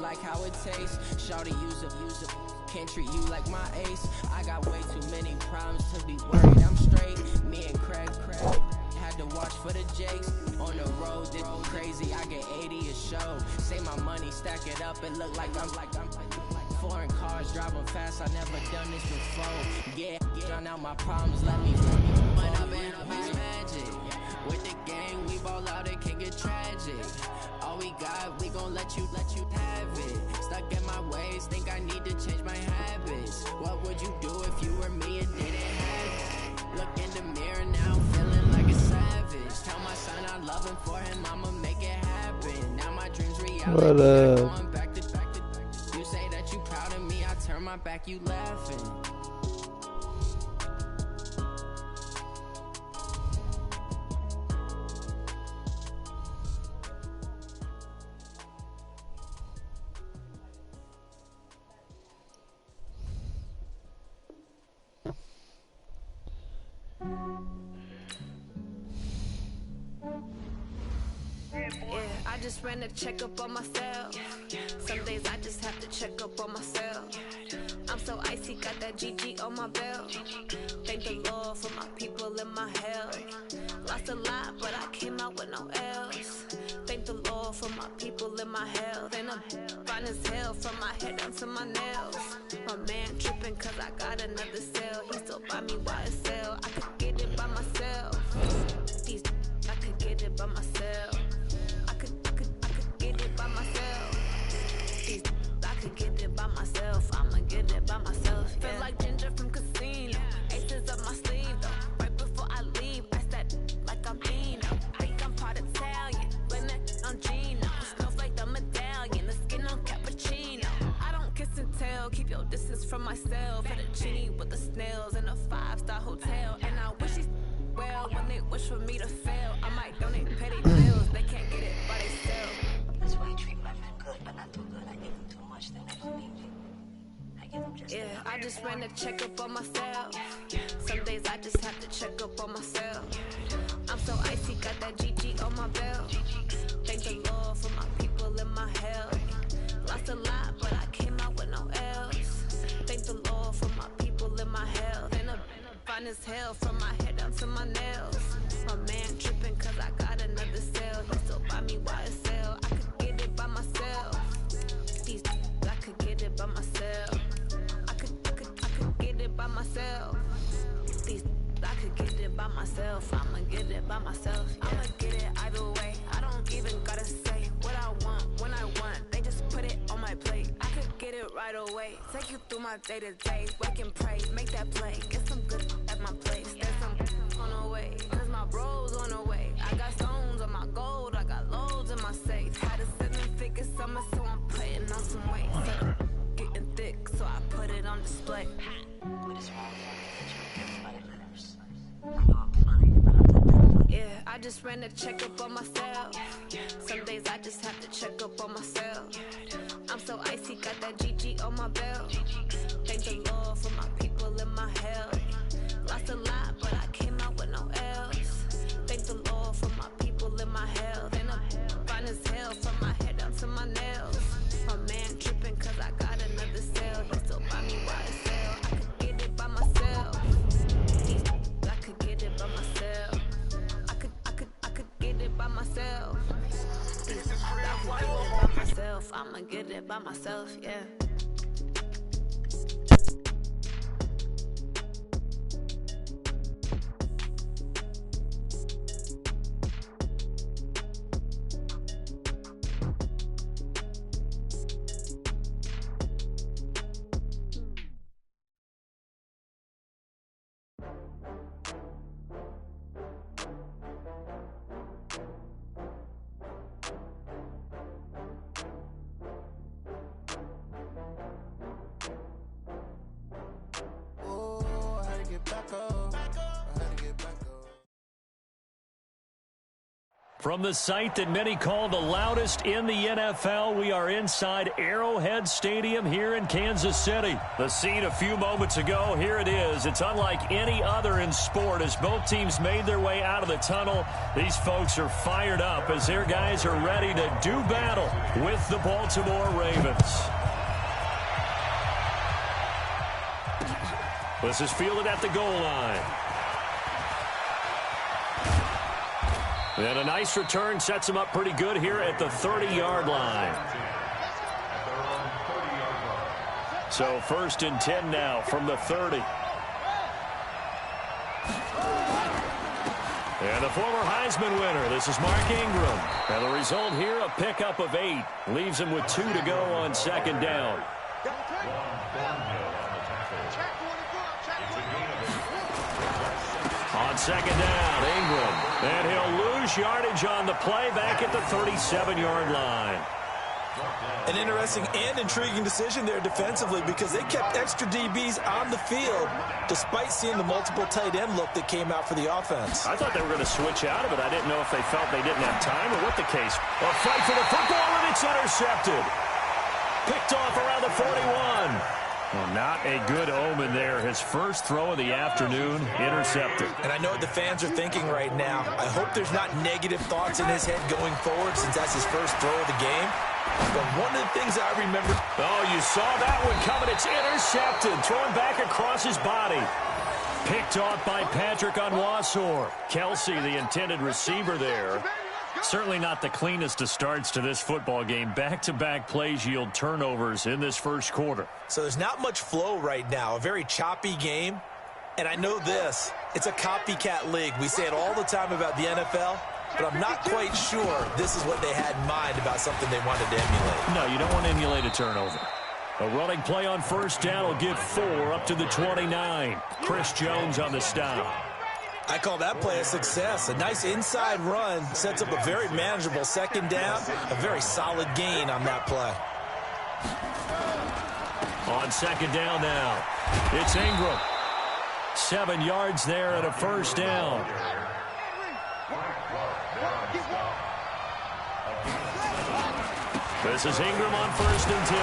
like how it tastes. Shawty use a can't treat you like my ace. I got way too many problems to be worried. I'm straight. Me and Craig had to watch for the Jakes. On the road, this crazy. I get 80 a show. Say my money, stack it up, and look like I'm foreign cars driving fast. I never done this before. Yeah, drown out my problems. Let me run up and up is magic. With the gang, we ball out. It can get tragic. All we got, we gon' let you have it. Stuck in my ways, think I need to change my habits. What would you do if you were me and didn't have it? Look in the mirror now, feeling like a savage. Tell my son I love him, for him I'ma make it happen. Now my dreams reality. Going back to you say that you proud of me, I turn my back, you laughing. I just ran a checkup on myself. Some days I just have to check up on myself. I'm so icy, got that GG on my belt. Thank the Lord for my people in my health. Lost a lot, but I came out with no else. Thank the Lord for my people in my health. And I'm fine as hell from my head down to my nails. My man tripping cause I got another cell. He still buy me YSL. I could get it by myself. These I could get it by myself. I could get it by myself. These I could get it by myself. I'ma get it by myself. Yeah. Feel like Ginger from Casino. Aces up my sleeve though. Right before I leave, I said like I'm Dino. Think I'm part Italian. Blame that on Gino. Smells like the medallion. The skin on cappuccino. I don't kiss and tell. Keep your distance from myself. Fettuccine with the snails in a 5-star hotel. And I wish he's well when they wish for me to fail. I might donate and pay their bills. They can't get it by themselves. That's why you treat my men good, but not too good. I give them too much, then they don't need me. I give them just enough. I just ran a checkup on myself. Some days I just have to check up on myself. I'm so icy, got that GG on my belt. Thank the Lord for my people in my health. Lost a lot, but I came out with no else. Thank the Lord for my people in my health. And I'm fine as hell from my head down to my nails. My man tripping cause I got another cell. He still buy me YSL. I could get it by myself. These I could get it by myself. I could get it by myself. These I could get it by myself. I'ma get it by myself. Yeah. I'ma get it either way. I don't even gotta say what I want when I want. They just put it on my plate. I could get it right away. Take you through my day to day. Wake and pray, make that play. Get some good at my place. There's some on the way. Cause my bros on the way. I got stones on my gold. I got loads in my safe. Had a 7-figure summer, so I'm putting on some weight. Getting thick, so I put it on display. What is wrong with you? Everybody matters. I know I'm fine, but I'm not that. Yeah, I just ran a checkup on myself. Some days I just have to check up on myself. I'm so icy, got that GG on my belt. Thank the Lord for my people in my health. Lost a lot, but I came out with no else. Thank the Lord for my people in my health. And I'm fine as hell from my head down to my nails. My man tripping cause I got another cell. He still buy me YSL. I could get it by myself. I could get it by myself. I could get it by myself. I could get it by myself. I'ma get it by myself, yeah. From the site that many call the loudest in the NFL, we are inside Arrowhead Stadium here in Kansas City. The scene a few moments ago, here it is. It's unlike any other in sport as both teams made their way out of the tunnel. These folks are fired up as their guys are ready to do battle with the Baltimore Ravens. This is fielded at the goal line. And a nice return sets him up pretty good here at the 30-yard line. So 1st and 10 now from the 30. And the former Heisman winner, this is Mark Ingram. And the result here, a pickup of 8. Leaves him with 2 to go on 2nd down. On 2nd down, Ingram. And he'll lose yardage on the play back at the 37-yard line. An interesting and intriguing decision there defensively because they kept extra DBs on the field despite seeing the multiple tight end look that came out for the offense. I thought they were going to switch out of it. I didn't know if they felt they didn't have time or what the case. A fight for the football, and it's intercepted. Picked off around the 41. Well, not a good omen there. His first throw of the afternoon, intercepted. And I know what the fans are thinking right now. I hope there's not negative thoughts in his head going forward since that's his first throw of the game. But one of the things I remember... Oh, you saw that one coming. It's intercepted. Thrown back across his body. Picked off by Patrick Onwuasor. Kelsey, the intended receiver there. Certainly not the cleanest of starts to this football game. Back-to-back plays yield turnovers in this first quarter. So there's not much flow right now. A very choppy game. And I know this. It's a copycat league. We say it all the time about the NFL, but I'm not quite sure this is what they had in mind about something they wanted to emulate. No, you don't want to emulate a turnover. A running play on 1st down will give 4 up to the 29. Chris Jones on the stop. I call that play a success. A nice inside run sets up a very manageable 2nd down. A very solid gain on that play. On 2nd down now, it's Ingram. 7 yards there at a 1st down. This is Ingram on 1st and 10.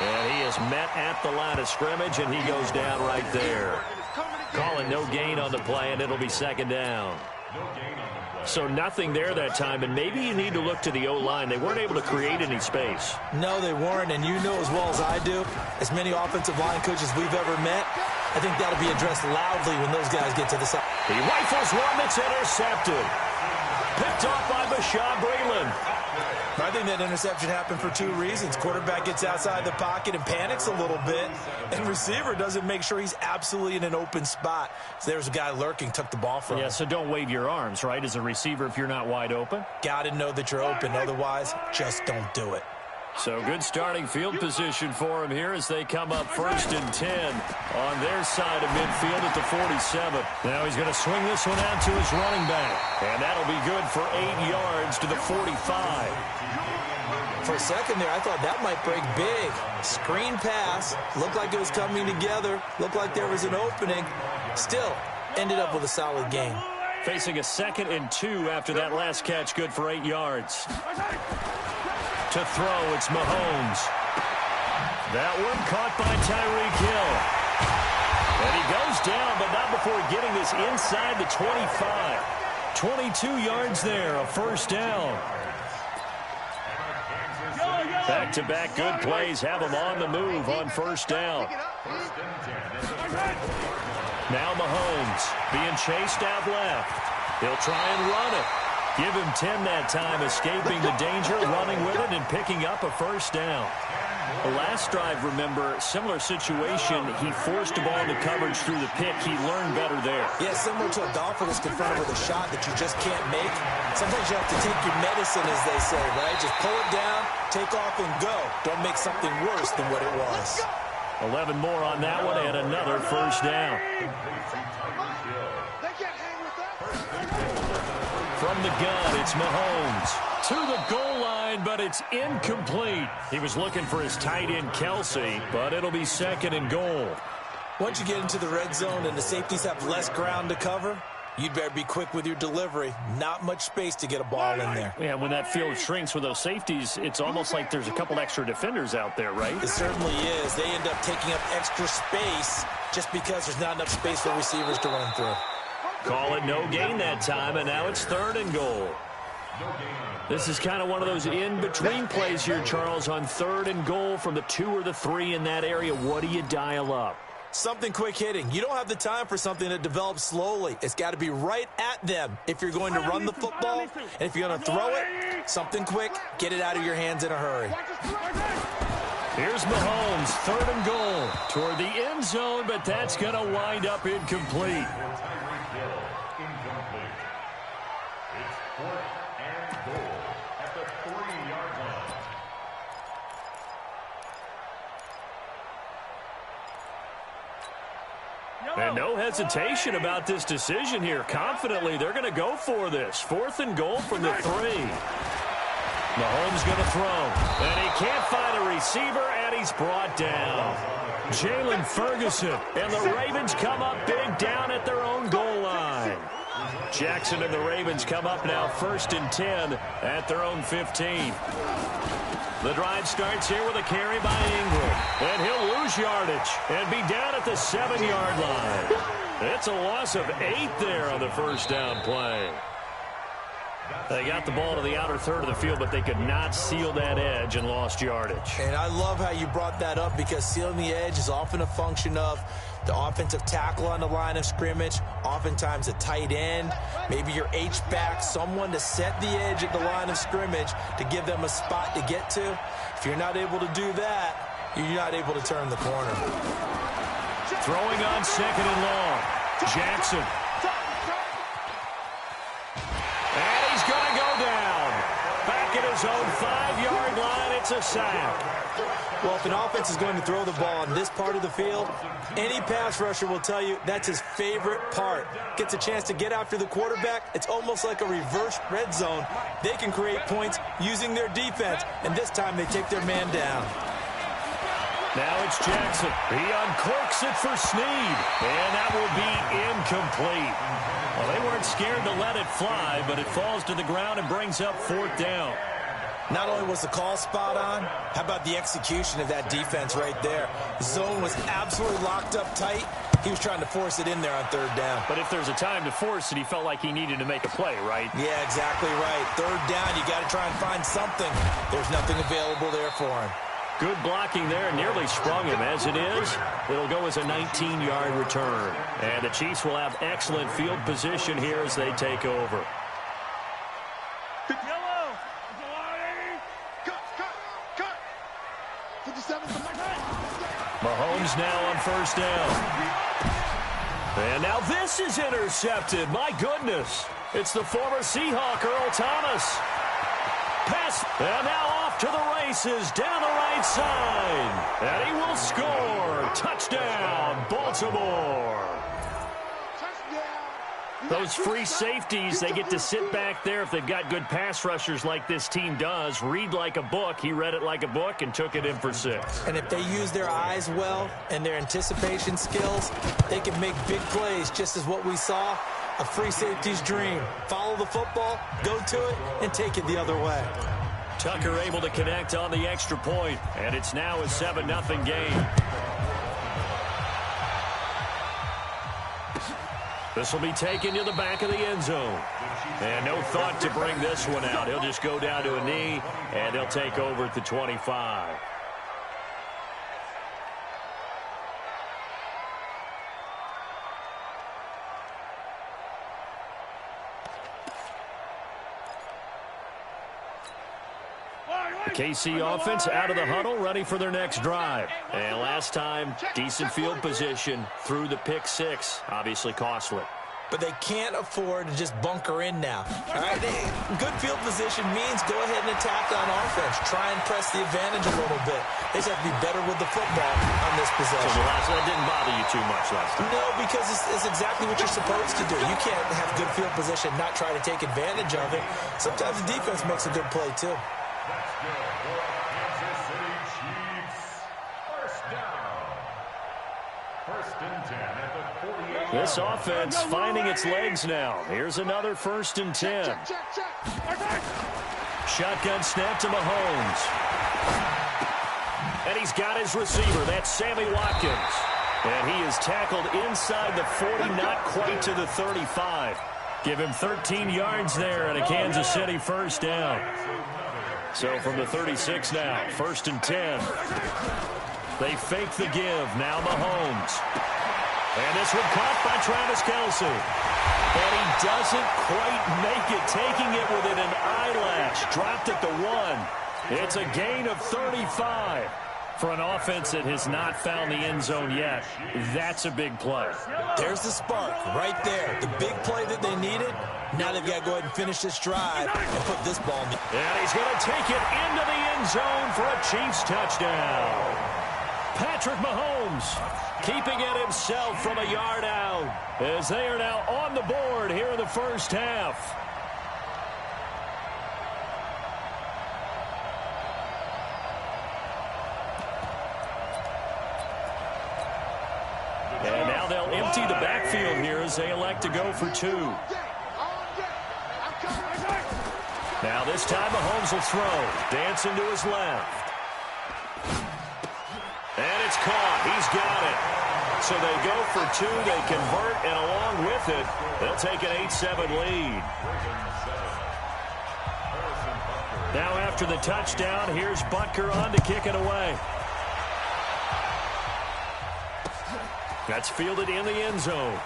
And he is met at the line of scrimmage, and he goes down right there. Calling no gain on the play, and it'll be 2nd down. So nothing there that time, and maybe you need to look to the O-line. They weren't able to create any space. No, they weren't, and you know as well as I do, as many offensive line coaches we've ever met, I think that'll be addressed loudly when those guys get to the side. He rifles one that's intercepted. Picked off by Bashaud Breeland. I think that interception happened for 2 reasons. Quarterback gets outside the pocket and panics a little bit, and receiver doesn't make sure he's absolutely in an open spot. So there's a guy lurking, took the ball from him. Yeah, so don't wave your arms, right, as a receiver if you're not wide open. Got to know that you're open. Otherwise, just don't do it. So good starting field position for him here as they come up 1st and 10 on their side of midfield at the 47. Now he's going to swing this one out to his running back. And that'll be good for 8 yards to the 45. For a second there, I thought that might break big. Screen pass. Looked like it was coming together. Looked like there was an opening. Still, ended up with a solid game. Facing a 2nd and 2 after that last catch, good for 8 yards. To throw, it's Mahomes. That one caught by Tyreek Hill. And he goes down, but not before getting this inside the 25. 22 yards there, a 1st down. Back-to-back good plays have him on the move on 1st down. Now Mahomes being chased out left. He'll try and run it. Give him 10 that time, escaping the danger, running with it, and picking up a 1st down. The last drive, remember, similar situation. He forced the ball into coverage through the pick. He learned better there. Yeah, similar to a golfer that's confronted with a shot that you just can't make. Sometimes you have to take your medicine, as they say, right? Just pull it down, take off, and go. Don't make something worse than what it was. 11 more on that one, and another 1st down. From the gun, it's Mahomes. To the goal line, but it's incomplete. He was looking for his tight end, Kelsey, but it'll be 2nd and goal. Once you get into the red zone and the safeties have less ground to cover, You'd better be quick with your delivery. Not much space to get a ball in there. Yeah, when that field shrinks with those safeties, it's almost like there's a couple extra defenders out there, right? It certainly is. They end up taking up extra space just because there's not enough space for receivers to run through. Call it no gain that time, and now it's 3rd and goal. This is kind of one of those in-between plays here, Charles, on 3rd and goal from the 2 or the 3 in that area. What do you dial up? Something quick hitting. You don't have the time for something that develops slowly. It's got to be right at them if you're going to run the football. And if you're going to throw it, something quick, get it out of your hands in a hurry. Here's Mahomes, 3rd and goal toward the end zone, but that's going to wind up incomplete. And no hesitation about this decision here. Confidently, they're going to go for this. 4th and goal from the 3. Mahomes going to throw. And he can't find a receiver, and he's brought down. Jalen Ferguson. And the Ravens come up big down at their own goal line. Jackson and the Ravens come up now 1st and 10 at their own 15. The drive starts here with a carry by Ingram. And he'll lose yardage and be down at the 7-yard line. It's a loss of 8 there on the first down play. They got the ball to the outer third of the field, but they could not seal that edge and lost yardage. And I love how you brought that up because sealing the edge is often a function of the offensive tackle on the line of scrimmage, oftentimes a tight end, maybe your H-back, someone to set the edge at the line of scrimmage to give them a spot to get to. If you're not able to do that, you're not able to turn the corner. Throwing on 2nd and long. Jackson. And he's going to go down. Back at his own 5-yard line, it's a sack. Well, if an offense is going to throw the ball on this part of the field, any pass rusher will tell you that's his favorite part. Gets a chance to get after the quarterback. It's almost like a reverse red zone. They can create points using their defense, and this time they take their man down. Now it's Jackson. He uncorks it for Snead, and that will be incomplete. Well, they weren't scared to let it fly, but it falls to the ground and brings up 4th down. Not only was the call spot on, how about the execution of that defense right there? The zone was absolutely locked up tight. He was trying to force it in there on 3rd down. But if there's a time to force it, he felt like he needed to make a play, right? Yeah, exactly right. 3rd down, you got to try and find something. There's nothing available there for him. Good blocking there, nearly sprung him. As it is, it'll go as a 19-yard return. And the Chiefs will have excellent field position here as they take over. Mahomes now on 1st down. And now this is intercepted. My goodness. It's the former Seahawk, Earl Thomas. Pass. And now off to the races down the right side. And he will score. Touchdown, Baltimore. Those free safeties, they get to sit back there if they've got good pass rushers like this team does. Read like a book. He read it like a book and took it in for 6. And if they use their eyes well and their anticipation skills, they can make big plays, just as what we saw, a free safety's dream. Follow the football, go to it, and take it the other way. Tucker able to connect on the extra point, and it's now a 7-0 game. This will be taken to the back of the end zone. And no thought to bring this one out. He'll just go down to a knee, and they'll take over at the 25. The KC offense out of the huddle, ready for their next drive. And last time, decent field position through the pick 6. Obviously costly. But they can't afford to just bunker in now. All right, good field position means go ahead and attack on offense. Try and press the advantage a little bit. They just have to be better with the football on this possession. So that didn't bother you too much last time? No, because it's exactly what you're supposed to do. You can't have good field position, not try to take advantage of it. Sometimes the defense makes a good play, too. Kansas City Chiefs. 1st down. 1st and This offense finding its legs now. Here's another 1st and 10. Shotgun snap to Mahomes. And he's got his receiver. That's Sammy Watkins. And he is tackled inside the 40, not quite to the 35. Give him 13 yards there and a Kansas City 1st down. So from the 36 now, 1st and 10. They fake the give. Now Mahomes. And this one caught by Travis Kelce. And he doesn't quite make it, taking it within an eyelash. Dropped at the 1. It's a gain of 35. For an offense that has not found the end zone yet, that's a big play. There's the spark right there. The big play that they needed. Now they've got to go ahead and finish this drive and put this ball in. And he's going to take it into the end zone for a Chiefs touchdown. Patrick Mahomes keeping it himself from a yard out as they are now on the board here in the 1st half. And now they'll empty the backfield here as they elect to go for 2. Now this time Mahomes will throw. Dancing to his left. And it's caught. He's got it. So they go for 2. They convert, and along with it, they'll take an 8-7 lead. Now after the touchdown, here's Butker on to kick it away. That's fielded in the end zone.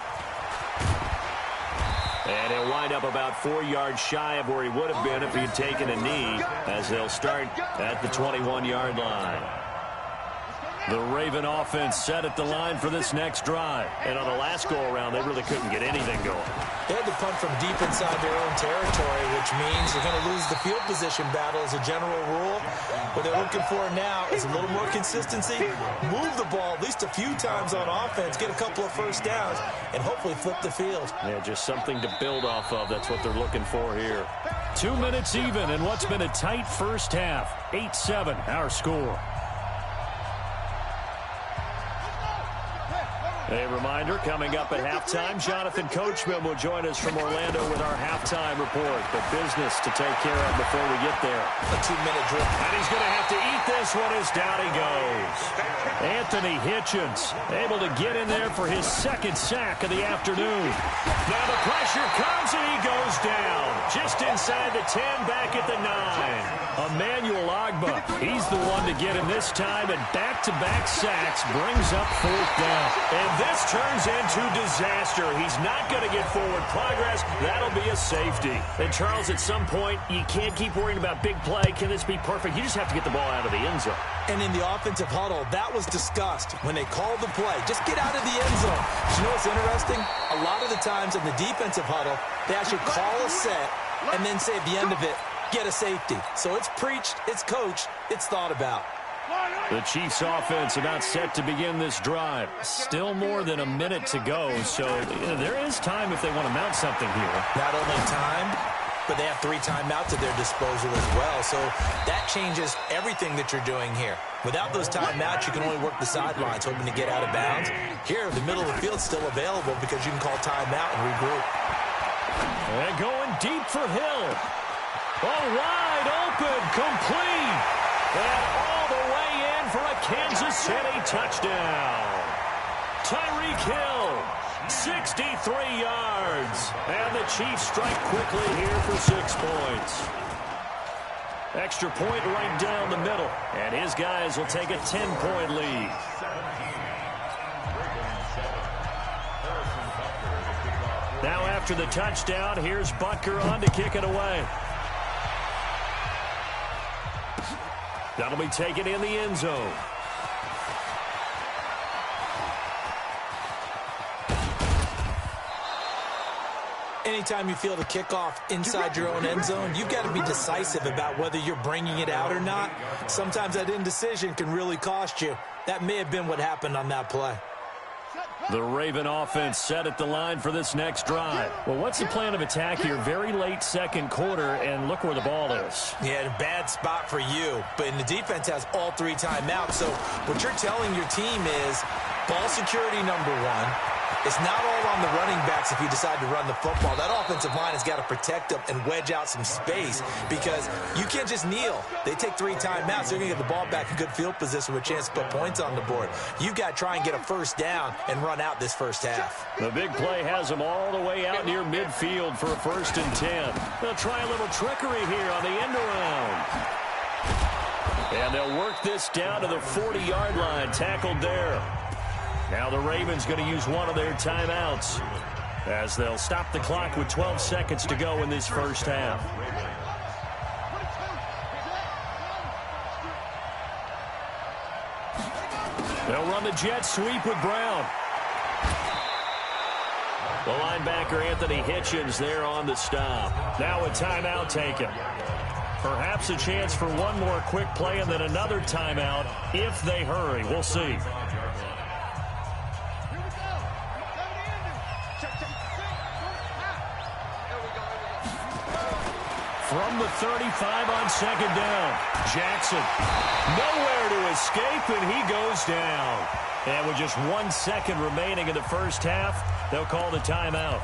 And he'll wind up about 4 yards shy of where he would have been if he had taken a knee, as they'll start at the 21-yard line. The Raven offense set at the line for this next drive. And on the last go-around, they really couldn't get anything going. They had to punt from deep inside their own territory, which means they're going to lose the field position battle as a general rule. What they're looking for now is a little more consistency, move the ball at least a few times on offense, get a couple of 1st downs, and hopefully flip the field. Yeah, just something to build off of. That's what they're looking for here. 2 minutes even in what's been a tight 1st half. 8-7, our score. A reminder, coming up at halftime, Jonathan Coachman will join us from Orlando with our halftime report. The business to take care of before we get there. A 2-minute drill. And he's going to have to eat this one as down he goes. Anthony Hitchens able to get in there for his 2nd sack of the afternoon. Now the pressure comes and he goes down. Just inside the 10, back at the 9. Emmanuel Ogbah, he's the one to get him this time, and back-to-back sacks brings up 4th down. And this turns into disaster. He's not going to get forward progress. That'll be a safety. And, Charles, at some point, you can't keep worrying about big play. Can this be perfect? You just have to get the ball out of the end zone. And in the offensive huddle, that was discussed when they called the play. Just get out of the end zone. But you know what's interesting? A lot of the times in the defensive huddle, they actually call a set and then say at the end of it, get a safety. So it's preached, it's coached, it's thought about. The Chiefs offense about set to begin this drive. Still more than a minute to go, so there is time if they want to mount something here. Not only time, but they have 3 timeouts at their disposal as well. So that changes everything that you're doing here. Without those timeouts, you can only work the sidelines, hoping to get out of bounds. Here, the middle of the field's still available because you can call timeout and regroup. And going deep for Hill. Oh, wide open, complete. And all the way in for a Kansas City touchdown. Tyreek Hill, 63 yards. And the Chiefs strike quickly here for 6 points. Extra point right down the middle. And his guys will take a 10-point lead. Now after the touchdown, here's Butker on to kick it away. That'll be taken in the end zone. Anytime you feel the kickoff inside your own end zone, you've got to be decisive about whether you're bringing it out or not. Sometimes that indecision can really cost you. That may have been what happened on that play. The Raven offense set at the line for this next drive. Well, what's the plan of attack here? Very late second quarter, and look where the ball is. Yeah, a bad spot for you, but the defense has all 3 timeouts. So what you're telling your team is ball security number 1. It's not all on the running backs if you decide to run the football. That offensive line has got to protect them and wedge out some space because you can't just kneel. They take 3 timeouts. They're going to get the ball back in good field position with a chance to put points on the board. You've got to try and get a first down and run out this first half. The big play has them all the way out near midfield for a 1st and 10. They'll try a little trickery here on the end around. And they'll work this down to the 40-yard line, tackled there. Now the Ravens going to use one of their timeouts as they'll stop the clock with 12 seconds to go in this first half. They'll run the jet sweep with Brown. The linebacker Anthony Hitchens there on the stop. Now a timeout taken. Perhaps a chance for one more quick play and then another timeout if they hurry. We'll see. From the 35 on 2nd down. Jackson nowhere to escape, and he goes down. And with just 1 second remaining in the first half, they'll call the timeout.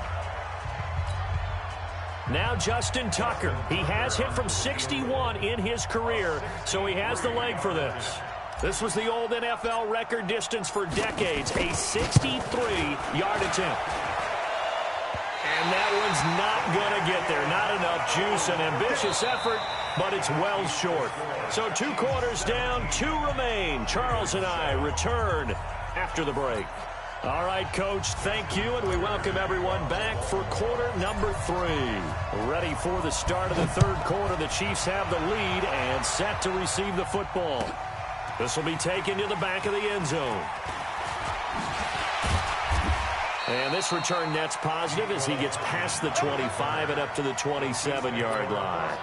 Now Justin Tucker. He has hit from 61 in his career, so he has the leg for this. This was the old NFL record distance for decades, a 63-yard attempt. And that one's not going to get there. Not enough juice, an ambitious effort, but it's well short. So 2 quarters down, 2 remain. Charles and I return after the break. All right, Coach, thank you, and we welcome everyone back for quarter number 3. Ready for the start of the 3rd quarter. The Chiefs have the lead and set to receive the football. This will be taken to the back of the end zone. And this return net's positive as he gets past the 25 and up to the 27-yard line.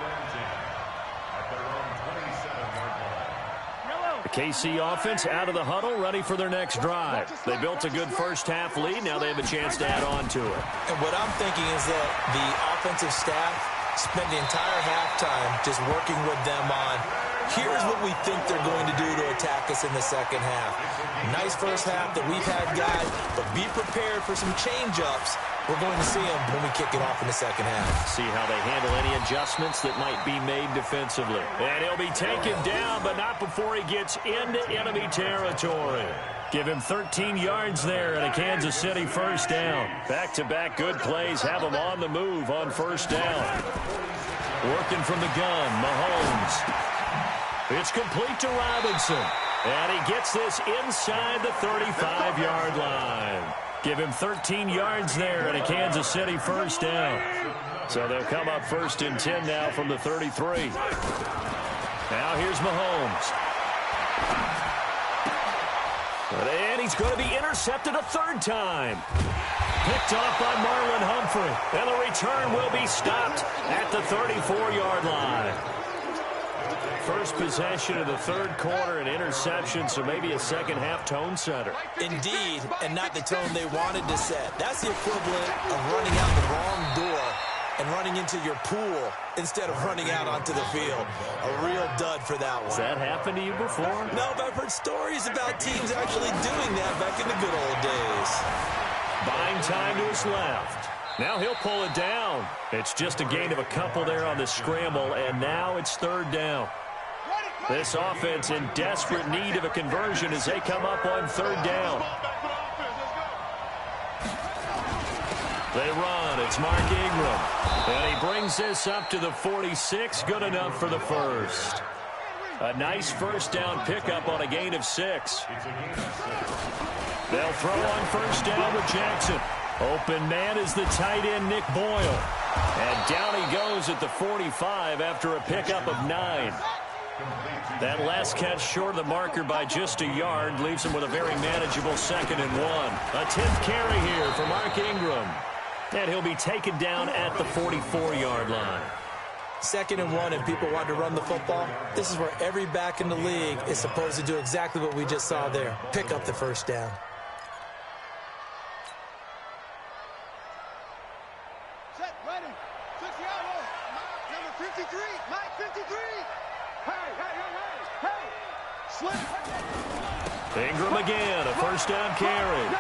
The KC offense out of the huddle, ready for their next drive. They built a good first half lead. Now they have a chance to add on to it. And what I'm thinking is that the offensive staff spent the entire halftime just working with them on, here's what we think they're going to do to attack us in the second half. Nice first half that we've had, guys, but be prepared for some change-ups. We're going to see them when we kick it off in the second half. See how they handle any adjustments that might be made defensively. And he'll be taken down, but not before he gets into enemy territory. Give him 13 yards there and a Kansas City first down. Back-to-back good plays have him on the move on first down. Working from the gun, Mahomes. It's complete to Robinson. And he gets this inside the 35-yard line. Give him 13 yards there and a Kansas City first down. So they'll come up 1st and 10 now from the 33. Now here's Mahomes. And he's going to be intercepted a 3rd time. Picked off by Marlon Humphrey. And the return will be stopped at the 34-yard line. First possession of the 3rd quarter, an interception, so maybe a second-half tone setter. Indeed, and not the tone they wanted to set. That's the equivalent of running out the wrong door and running into your pool instead of running out onto the field. A real dud for that one. Has that happened to you before? No, but I've heard stories about teams actually doing that back in the good old days. Buying time to his left. Now he'll pull it down. It's just a gain of a couple there on the scramble, and now it's 3rd down. This offense in desperate need of a conversion as they come up on 3rd down. They run. It's Mark Ingram. And he brings this up to the 46. Good enough for the first. A nice first down pickup on a gain of 6. They'll throw on first down with Jackson. Open man is the tight end, Nick Boyle. And down he goes at the 45 after a pickup of 9. That last catch short of the marker by just a yard leaves him with a very manageable 2nd and 1. A 10th carry here for Mark Ingram. And he'll be taken down at the 44-yard line. 2nd and 1, and people want to run the football. This is where every back in the league is supposed to do exactly what we just saw there. Pick up the first down. Ingram again, a first down carry.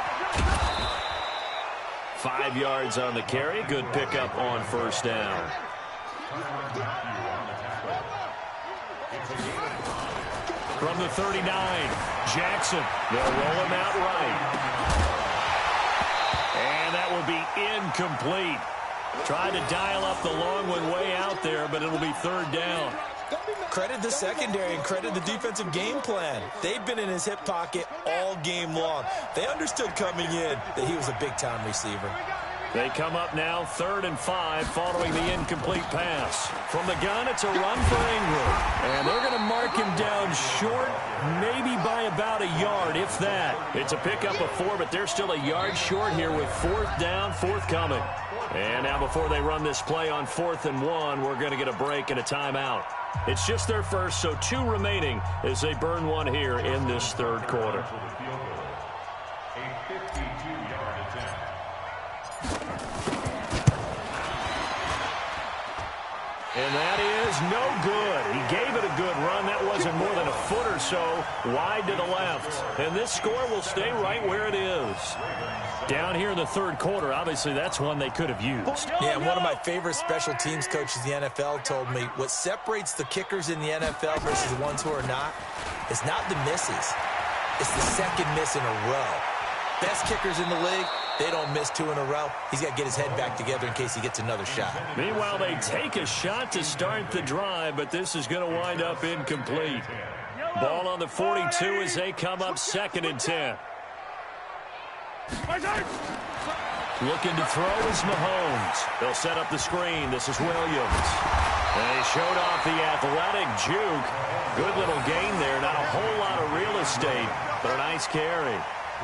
5 yards on the carry. Good pickup on first down. From the 39, Jackson. They'll roll him out right. And that will be incomplete. Tried to dial up the long one way out there, but it'll be third down. Credit the secondary and credit the defensive game plan. They've been in his hip pocket all game long. They understood coming in that he was a big-time receiver. They come up now, 3rd and 5, following the incomplete pass. From the gun, it's a run for Ingram. And they're going to mark him down short, maybe by about a yard, if that. It's a pickup of 4, but they're still a yard short here with 4th down, forthcoming. And now before they run this play on 4th and 1, we're going to get a break and a timeout. It's just their first, so 2 remaining as they burn one here in this third quarter. And that is no good. He gave it a good run. That wasn't more than a foot or so wide to the left. And this score will stay right where it is. Down here in the third quarter, obviously that's one they could have used. Yeah, one of my favorite special teams coaches in the NFL told me what separates the kickers in the NFL versus the ones who are not is not the misses. It's the second miss in a row. Best kickers in the league, they don't miss 2 in a row. He's got to get his head back together in case he gets another shot. Meanwhile, they take a shot to start the drive, but this is going to wind up incomplete. Ball on the 42 as they come up 2nd and 10. Looking to throw is Mahomes. They'll set up the screen. This is Williams. And they showed off the athletic juke. Good little gain there. Not a whole lot of real estate, but a nice carry.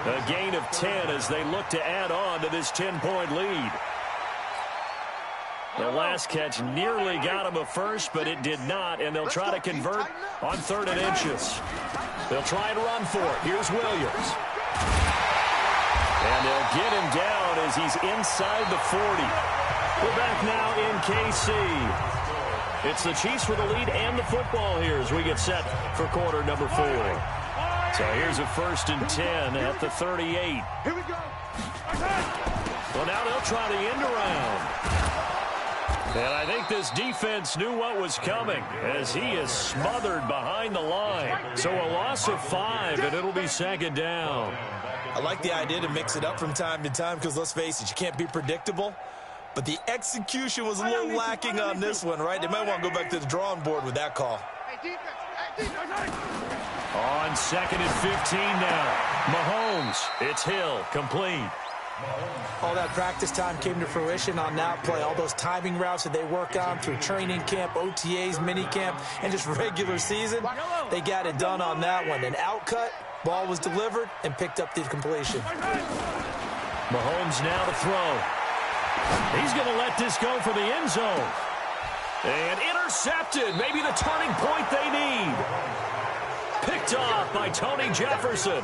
A gain of 10 as they look to add on to this 10-point lead. The last catch nearly got him a first, but it did not, and they'll try to convert on 3rd and inches. They'll try and run for it. Here's Williams. And they'll get him down as he's inside the 40. We're back now in KC. It's the Chiefs with the lead and the football here as we get set for quarter number 4. So here's a 1st and 10 at the 38. Here we go. Well, now they'll try the end around. And I think this defense knew what was coming as he is smothered behind the line. So a loss of 5, and it'll be 2nd down. I like the idea to mix it up from time to time because, let's face it, you can't be predictable. But the execution was a little lacking on this one, right? They might want to go back to the drawing board with that call. On 2nd and 15 now. Mahomes, it's Hill, complete. All that practice time came to fruition on that play. All those timing routes that they work on through training camp, OTAs, minicamp, and just regular season, they got it done on that one. An outcut, ball was delivered, and picked up the completion. Mahomes now to throw. He's going to let this go for the end zone. And intercepted. Maybe the turning point they need. Picked off by Tony Jefferson.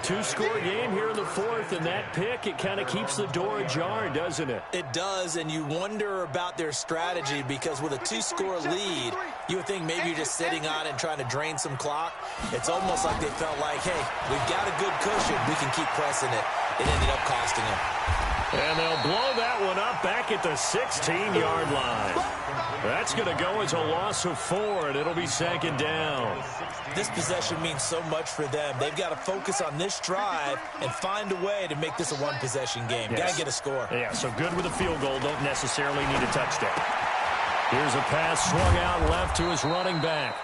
2-score game here in the 4th, and that pick, it kind of keeps the door ajar, doesn't it? It does, and you wonder about their strategy because with a 2-score lead, you would think maybe you're just sitting on it and trying to drain some clock. It's almost like they felt like, hey, we've got a good cushion. We can keep pressing it. It ended up costing them. And they'll blow that one up back at the 16-yard line. That's going to go as a loss of 4, and it'll be 2nd down. This possession means so much for them. They've got to focus on this drive and find a way to make this a one-possession game. Yes. Got to get a score. Yeah, so good with a field goal. Don't necessarily need a touchdown. Here's a pass swung out left to his running back.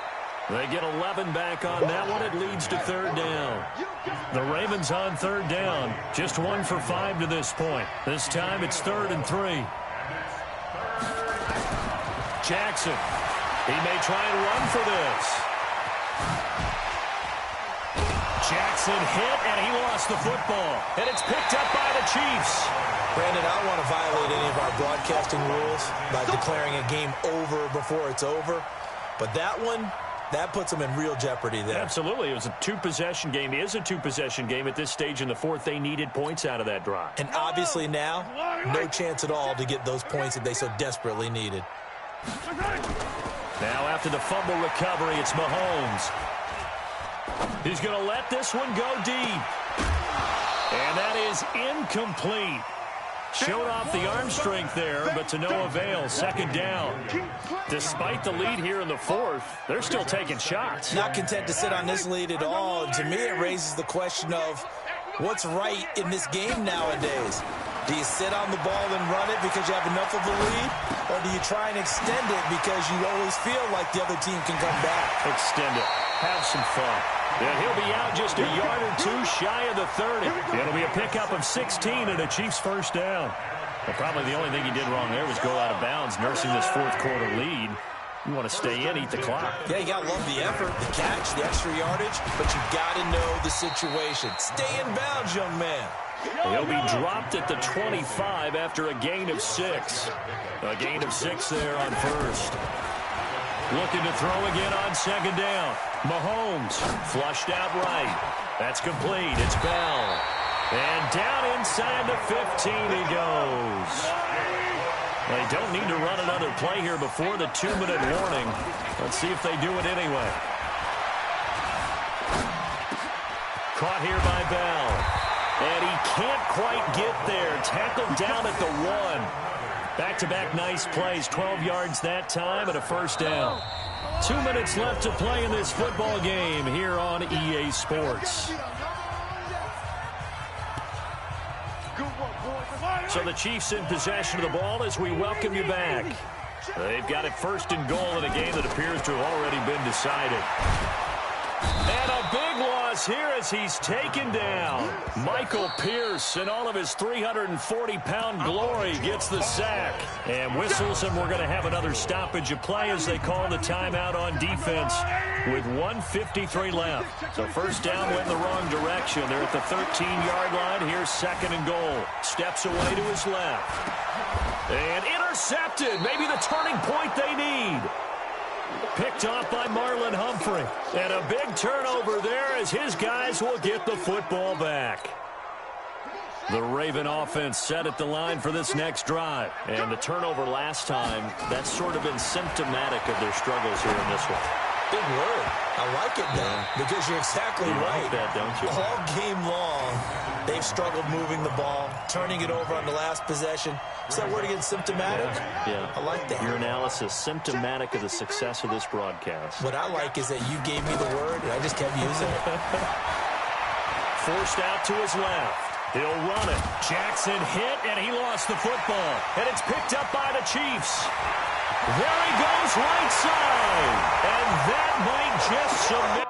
They get 11 back on that one. It leads to 3rd down. The Ravens on 3rd down. Just 1 for 5 to this point. This time it's 3rd and 3. Jackson. He may try and run for this. Jackson hit, and he lost the football. And it's picked up by the Chiefs. Brandon, I don't want to violate any of our broadcasting rules by declaring a game over before it's over. But that one, that puts them in real jeopardy there. Absolutely. It was a 2-possession game. It is a 2-possession game at this stage in the 4th. They needed points out of that drive. And obviously now, no chance at all to get those points that they so desperately needed. Now after the fumble recovery, it's Mahomes. He's going to let this one go deep. And that is incomplete. Showed off the arm strength there, but to no avail. Second down. Despite the lead here in the fourth, they're still taking shots. Not content to sit on this lead at all. And to me, it raises the question of what's right in this game nowadays. Do you sit on the ball and run it because you have enough of a lead? Or do you try and extend it because you always feel like the other team can come back? Extend it. Have some fun. And he'll be out just a yard or two shy of the 30. It'll be a pickup of 16 and a Chiefs first down. Well, probably the only thing he did wrong there was go out of bounds, nursing this fourth quarter lead. You want to stay in, eat the clock. Yeah, you got to love the effort, the catch, the extra yardage, but you got to know the situation. Stay in bounds, young man. He'll be dropped at the 25 after a gain of 6. A gain of 6 there on first. Looking to throw again on second down. Mahomes flushed out right. That's complete. It's Bell. And down inside the 15 he goes. They don't need to run another play here before the 2-minute warning. Let's see if they do it anyway. Caught here by Bell. And he can't quite get there. Tackled down at the 1. Back-to-back nice plays. 12 yards that time and a first down. 2 minutes left to play in this football game here on EA Sports. So the Chiefs in possession of the ball as we welcome you back. They've got it first and goal in a game that appears to have already been decided. And a big loss here as he's taken down. Michael Pierce in all of his 340-pound glory gets the sack. And whistles, and we're going to have another stoppage of play as they call the timeout on defense with 1:53 left. So first down went in the wrong direction. They're at the 13-yard line. Here's second and goal. Steps away to his left. And intercepted. Maybe the turning point they need. Picked off by Marlon Humphrey. And a big turnover there as his guys will get the football back. The Raven offense set at the line for this next drive. And the turnover last time, that's sort of been symptomatic of their struggles here in this one. Big word. I like it now because you're exactly right. Like that, don't you? All game long, they've struggled moving the ball, turning it over on the last possession. Is that word again, symptomatic? Yeah. I like that. Your analysis, symptomatic of the success of this broadcast. What I like is that you gave me the word, and I just kept using it. Forced out to his left. He'll run it. Jackson hit, and he lost the football. And it's picked up by the Chiefs. There he goes, right side. And that might just submit.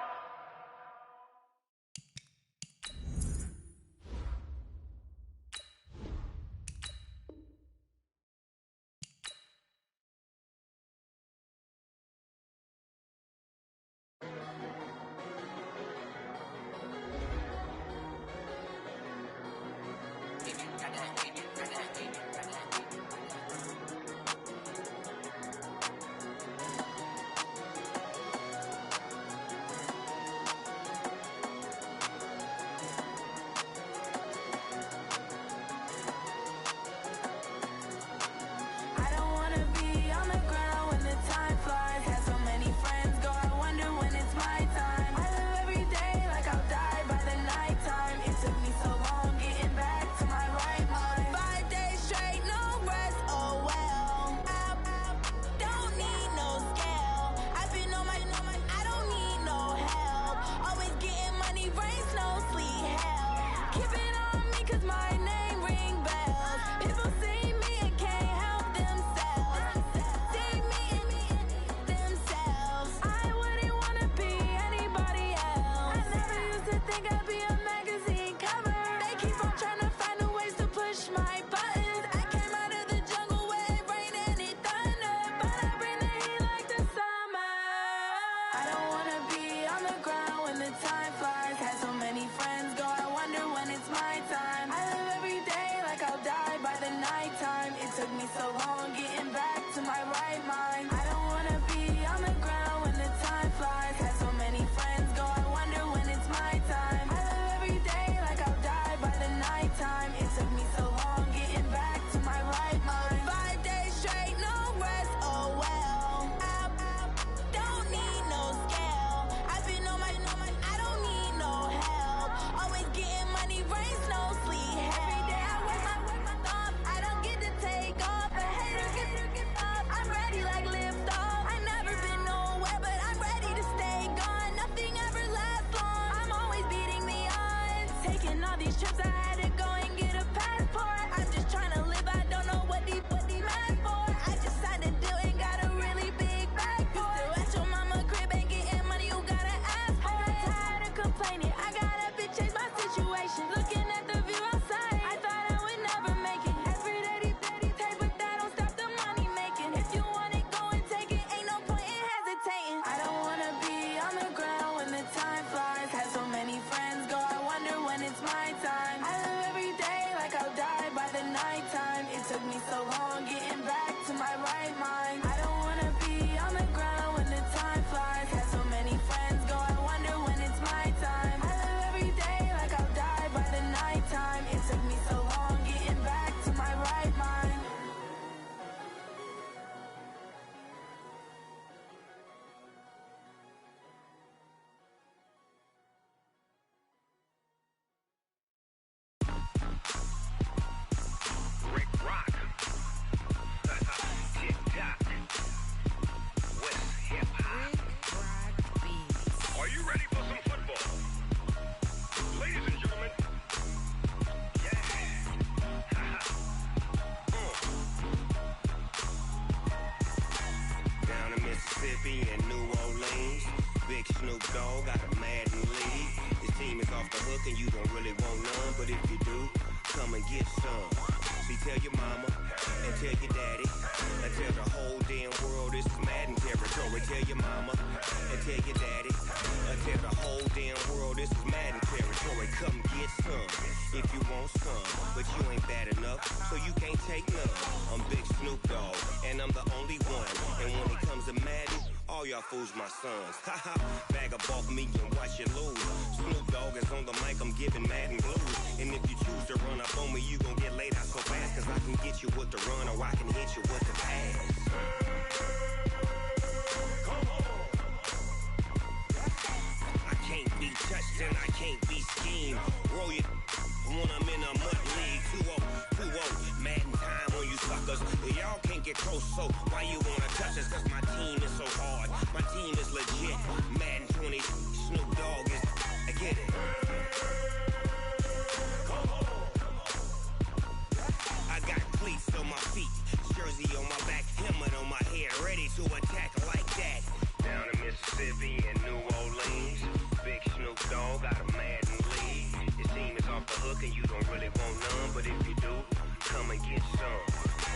Taking all these trips, I had to go and get a passport. I'm just trying to live, I don't know what these mad for. I just signed a deal and got a really big bag for it. Still at your mama crib and getting money, you gotta ask for it. I got tired of complaining, I got up and changed my situation. Looking at the view outside, I thought I would never make it. Every day these take, but that don't stop the money making. If you want it, go and take it, ain't no point in hesitating. I don't wanna be on the ground when the time flies. Had so many friends go, I wonder when it's my time. I live every day like I'll die by the nighttime. It took me so long getting back to my right mind. I don't wanna be on the ground when the time flies. Had so many friends go, I wonder when it's my time. I live every day like I'll die by the nighttime. It took me so long getting back to my right mind. Rick Rock. Tick-tock. West hip-hop. Are you ready for some football? Ladies and gentlemen. Yeah. Down in Mississippi and New Orleans, Big Snoop Dogg got a Madden league. His team is off the hook and you don't really want none, but if you do, come and get some. See, tell your mama and tell your daddy and tell the whole damn world this is Madden territory. Tell your mama and tell your daddy and tell the whole damn world this is Madden territory. Come get some if you want some, but you ain't bad enough, so you can't take none. I'm Big Snoop Dogg and I'm the only one, and when it comes to Madden, all y'all fools my sons. Haha, bag up off me and watch you lose. Snoop Dogg is on the mic, I'm giving Madden blues. And if you choose to run up on me, you gon' get laid out so fast, cause I can get you with the run or I can hit you with the pass. I can't be touched and I can't be schemed. Roll you when I'm in a mud league. 2-0, Madden time on you suckers. Y'all can't get close, so why you wanna touch us? Cause my team is so hard, my team is legit. Madden 20, Snoop Dogg is, I get it. I got cleats on my feet, jersey on my back, helmet on my head, ready to attack like that. Down in Mississippi and New Orleans, Big Snoop Dogg got a Madden league. His team is off the hook and you don't really want none, but if you do, come and get some.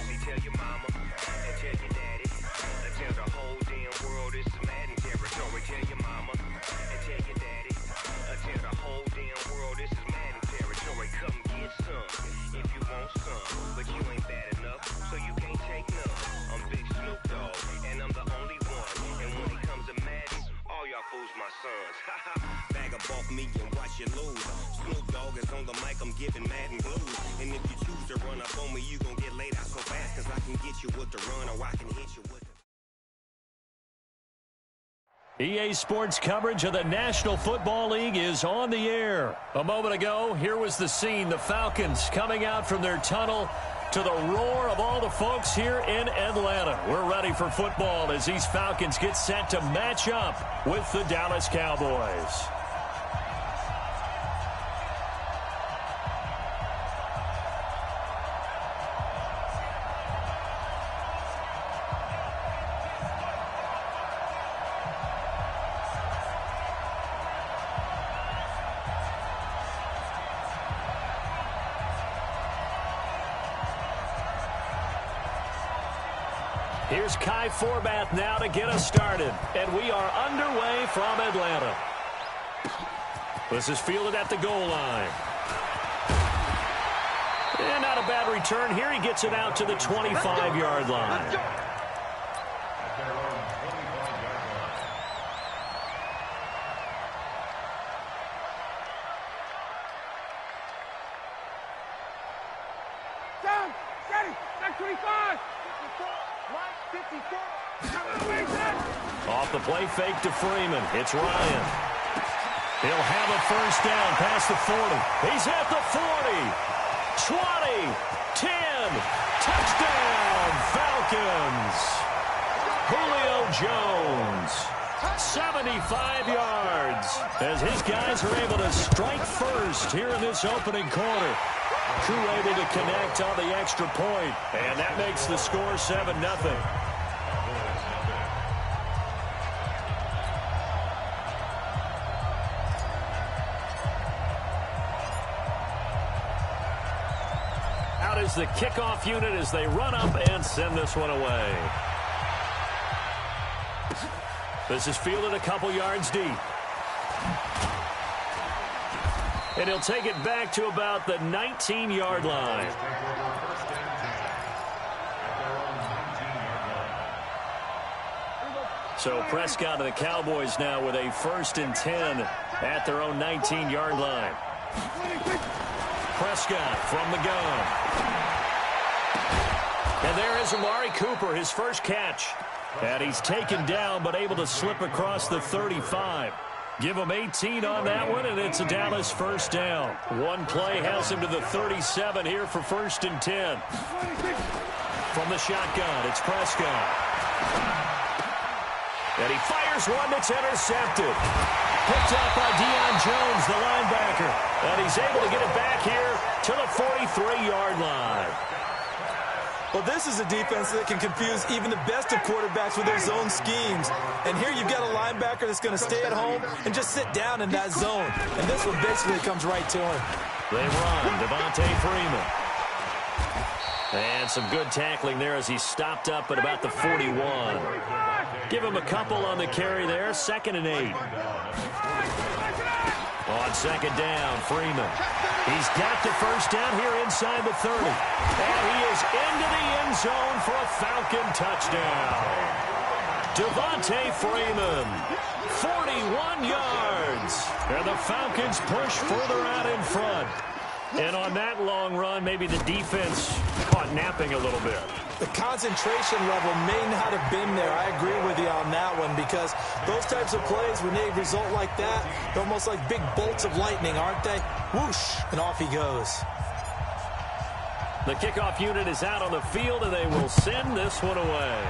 See, tell your mama and tell your daddy and tell the whole damn world this is Madden territory. Tell your mama and tell your daddy and tell the whole damn world this is Madden territory. Come get some if you want some, but you ain't bad enough, so you can't take none. I'm Big Snoop Dogg and I'm the only one, and when it comes to Madden, all y'all fools my sons. Haha, bag up off me and watch you lose. Snoop Dogg is on the mic, I'm giving Madden blues. And if you choose to run up on me, you gon' get laid out so fast, cause I can get you with the run or I can hit you with the... EA Sports coverage of the National Football League is on the air. A moment ago, here was the scene. The Falcons coming out from their tunnel to the roar of all the folks here in Atlanta. We're ready for football as these Falcons get set to match up with the Dallas Cowboys. Here's Kai Forbath now to get us started. And we are underway from Atlanta. This is fielded at the goal line. And not a bad return here. He gets it out to the 25-yard line. Down, steady, back 25. Off the play fake to Freeman. It's Ryan. He'll have a first down past the 40. He's at the 40. 20. 10. Touchdown, Falcons. Julio Jones. 75 yards as his guys are able to strike first here in this opening quarter. Crew able to connect on the extra point, and that makes the score 7-0. Out is the kickoff unit as they run up and send this one away. This is fielded a couple yards deep. And he'll take it back to about the 19-yard line. So Prescott and the Cowboys now with a 1st and 10 at their own 19-yard line. Prescott from the gun. And there is Amari Cooper, his first catch. And he's taken down but able to slip across the 35. Give him 18 on that one, and it's a Dallas 1st down. One play has him to the 37 here for 1st and 10. From the shotgun, it's Prescott. And he fires one that's intercepted. Picked up by Deion Jones, the linebacker. And he's able to get it back here to the 43-yard line. Well, this is a defense that can confuse even the best of quarterbacks with their zone schemes. And here you've got a linebacker that's going to stay at home and just sit down in that zone. And this one basically comes right to him. They run, Devontae Freeman. And some good tackling there as he stopped up at about the 41. Give him a couple on the carry there, 2nd and 8. On 2nd down, Freeman. He's got the 1st down here inside the 30. And he is into the end zone for a Falcon touchdown. Devontae Freeman, 41 yards. And the Falcons push further out in front. And on that long run, maybe the defense caught napping a little bit. The concentration level may not have been there. I agree with you on that one because those types of plays, when they result like that, they're almost like big bolts of lightning, aren't they? Whoosh, and off he goes. The kickoff unit is out on the field, and they will send this one away.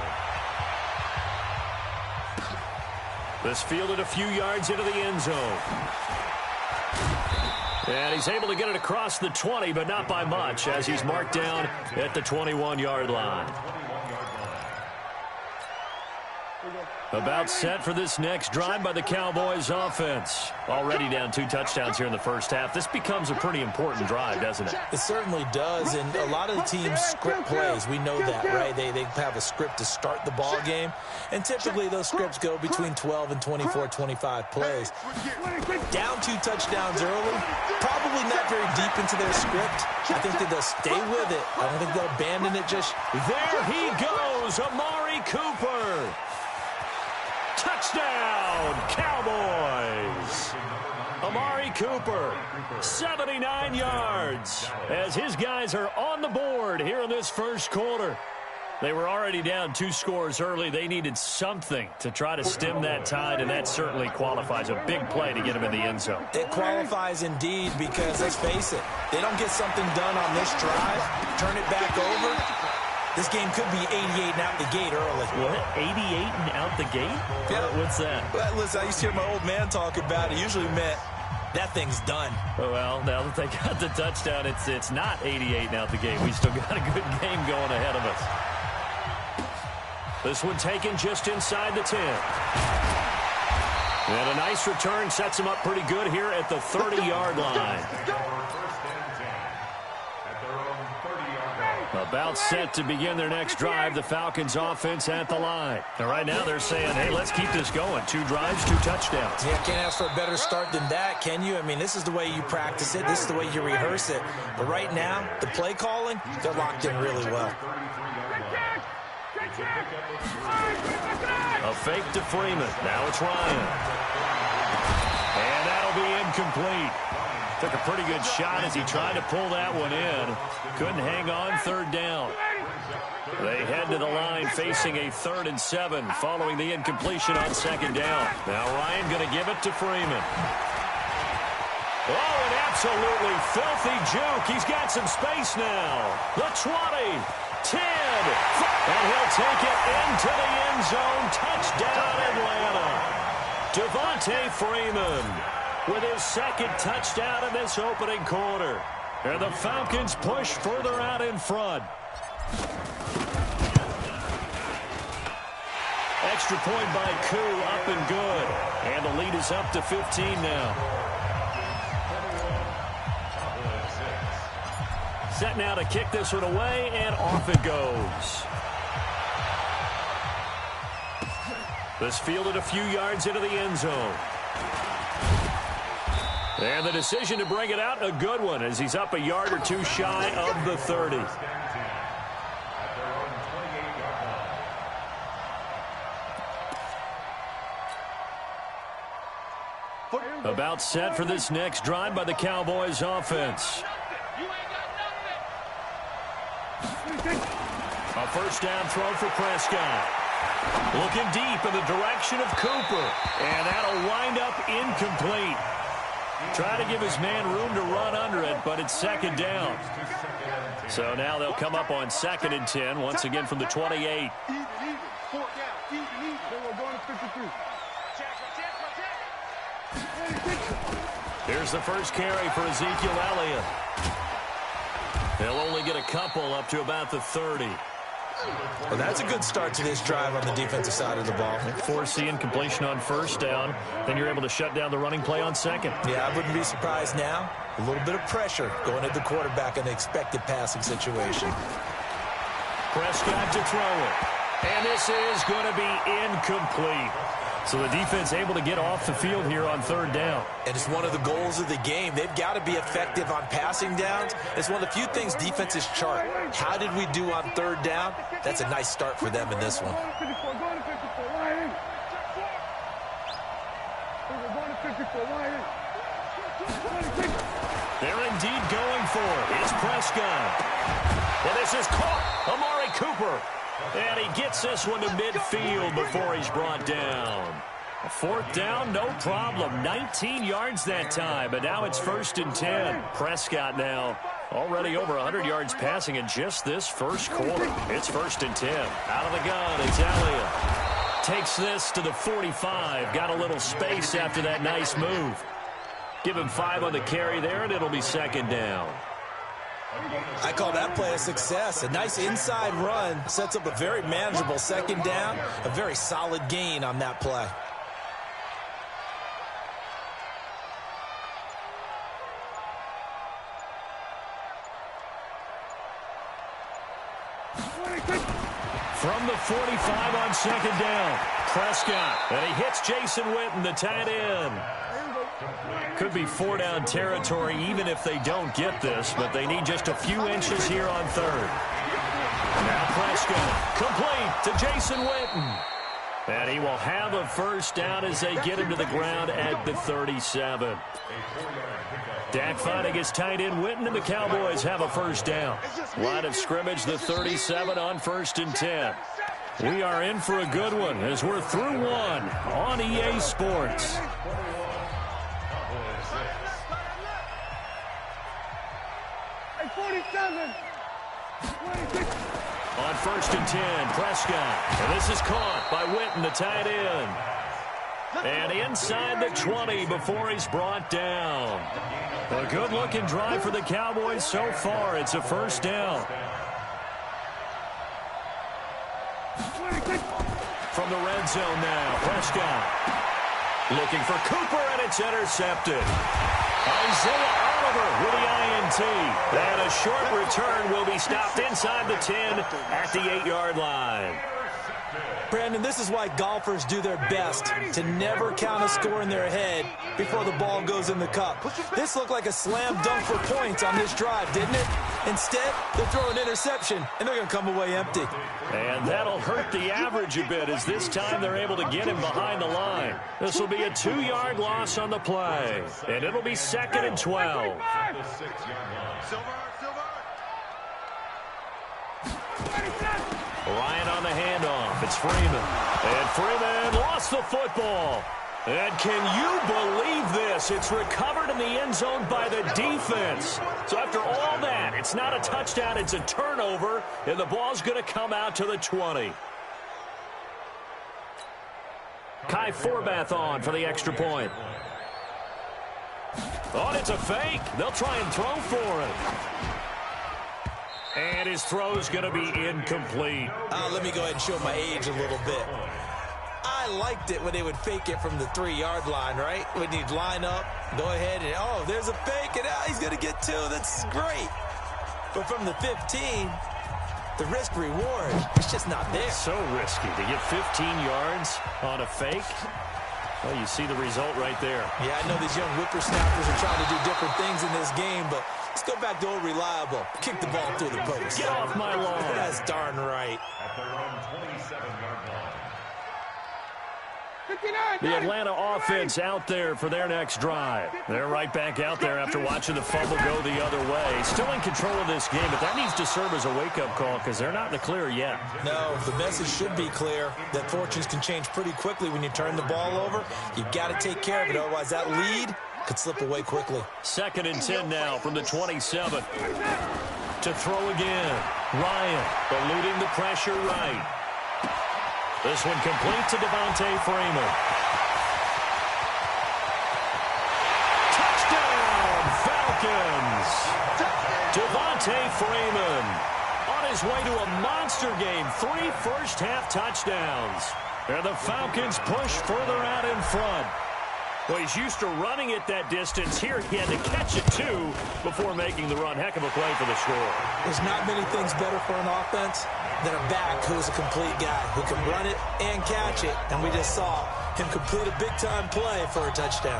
This fielded a few yards into the end zone. And he's able to get it across the 20, but not by much, as he's marked down at the 21-yard line. About set for this next drive by the Cowboys offense. Already down 2 touchdowns here in the first half. This becomes a pretty important drive, doesn't it? It certainly does, and a lot of the teams script plays. We know that, right? They have a script to start the ball game, and typically those scripts go between 12 and 24, 25 plays. Down 2 touchdowns early, probably not very deep into their script. I think that they'll stay with it. I don't think they'll abandon it just... There he goes, Amari Cooper. Touchdown, Cowboys! Amari Cooper, 79 yards, as his guys are on the board here in this first quarter. They were already down 2 scores early. They needed something to try to stem that tide, and that certainly qualifies a big play to get them in the end zone. It qualifies indeed because, let's face it, they don't get something done on this drive, turn it back over. This game could be 88 and out the gate early. What? 88 and out the gate? Yeah. What's that? Well, listen, I used to hear my old man talk about it. Usually meant that thing's done. Well, now that they got the touchdown, it's not 88 and out the gate. We still got a good game going ahead of us. This one taken just inside the 10. And a nice return sets him up pretty good here at the 30-yard line. About set to begin their next drive, the Falcons offense at the line. And right now they're saying, hey, let's keep this going. 2 drives, 2 touchdowns. Yeah, can't ask for a better start than that, can you? I mean, this is the way you practice it. This is the way you rehearse it. But right now, the play calling, they're locked in really well. A fake to Freeman. Now it's Ryan. And that'll be incomplete. Took a pretty good shot as he tried to pull that one in. Couldn't hang on, 3rd down. They head to the line facing a 3rd and 7 following the incompletion on 2nd down. Now Ryan going to give it to Freeman. Oh, an absolutely filthy juke. He's got some space now. The 20, 10, and he'll take it into the end zone. Touchdown, Atlanta. Devontae Freeman with his second touchdown in this opening quarter. And the Falcons push further out in front. Extra point by Koo, up and good. And the lead is up to 15 now. Set now to kick this one away, and off it goes. This fielded a few yards into the end zone. And the decision to bring it out, a good one, as he's up a yard or two shy of the 30. About set for this next drive by the Cowboys offense. A first down throw for Prescott. Looking deep in the direction of Cooper. And that'll wind up incomplete. Try to give his man room to run under it, but it's second down. So now they'll come up on 2nd and 10, once again from the 28. Here's the first carry for Ezekiel Elliott. They'll only get a couple up to about the 30. Well, that's a good start to this drive on the defensive side of the ball. Force completion on first down. Then you're able to shut down the running play on second. Yeah, I wouldn't be surprised now. A little bit of pressure going at the quarterback in the expected passing situation. Prescott to throw it. And this is going to be incomplete. So the defense able to get off the field here on 3rd down. And it's one of the goals of the game. They've got to be effective on passing downs. It's one of the few things defenses chart. How did we do on 3rd down? That's a nice start for them in this one. They're indeed going for it. It's Prescott. And this is caught. Amari Cooper. And he gets this one to midfield before he's brought down. A 4th down, no problem. 19 yards that time, but now it's 1st and 10. Prescott now already over 100 yards passing in just this first quarter. It's 1st and 10. Out of the gun, it's Elliott. Takes this to the 45. Got a little space after that nice move. Give him 5 on the carry there, and it'll be 2nd down. I call that play a success. A nice inside run sets up a very manageable 2nd down. A very solid gain on that play. From the 45 on 2nd down, Prescott. And he hits Jason Witten, the tight end. Could be 4-down territory even if they don't get this, but they need just a few inches here on 3rd. Now Prescott, complete to Jason Witten. And he will have a first down as they get him to the ground at the 37. Dak finding his tight end Witten, and the Cowboys have a first down. Line of scrimmage, the 37 on 1st and 10. We are in for a good one as we're through one on EA Sports. On 1st and 10, Prescott. And this is caught by Witten, the tight end. And inside the 20 before he's brought down. A good-looking drive for the Cowboys so far. It's a first down. From the red zone now, Prescott. Looking for Cooper, and it's intercepted. Isaiah Oliver with the INT. And a short return will be stopped inside the 10 at the 8-yard line. Brandon, this is why golfers do their best to never count a score in their head before the ball goes in the cup. This looked like a slam dunk for points on this drive, didn't it? Instead, they'll throw an interception, and they're going to come away empty. And that'll hurt the average a bit as this time they're able to get him behind the line. This will be a 2-yard loss on the play, and it'll be 2nd and 12. Ryan on the handoff. It's Freeman. And Freeman lost the football. And can you believe this? It's recovered in the end zone by the defense. So after all that, it's not a touchdown, it's a turnover, and the ball's going to come out to the 20. Kai Forbath on for the extra point. Oh, and it's a fake. They'll try and throw for it. And his throw's going to be incomplete. Let me go ahead and show my age a little bit. I liked it when they would fake it from the 3-yard line, right? When you'd line up, go ahead, and oh, there's a fake, and he's going to get 2. That's great. But from the 15, the risk-reward, it's just not there. So risky to get 15 yards on a fake. Well, you see the result right there. Yeah, I know these young whippersnappers are trying to do different things in this game, but let's go back to old reliable. Kick the ball through the post. Get off my lawn. That's darn right. The Atlanta offense out there for their next drive. They're right back out there after watching the fumble go the other way. Still in control of this game, but that needs to serve as a wake-up call because they're not in the clear yet. No, the message should be clear that fortunes can change pretty quickly when you turn the ball over. You've got to take care of it, otherwise that lead could slip away quickly. 2nd and 10 now from the 27. To throw again. Ryan eluding the pressure right. This one complete to Devontae Freeman. Touchdown, Falcons! Devontae Freeman on his way to a monster game. 3 first-half touchdowns. And the Falcons push further out in front. Well, he's used to running it that distance. Here he had to catch it, too, before making the run. Heck of a play for the score. There's not many things better for an offense than a back who's a complete guy who can run it and catch it. And we just saw him complete a big-time play for a touchdown.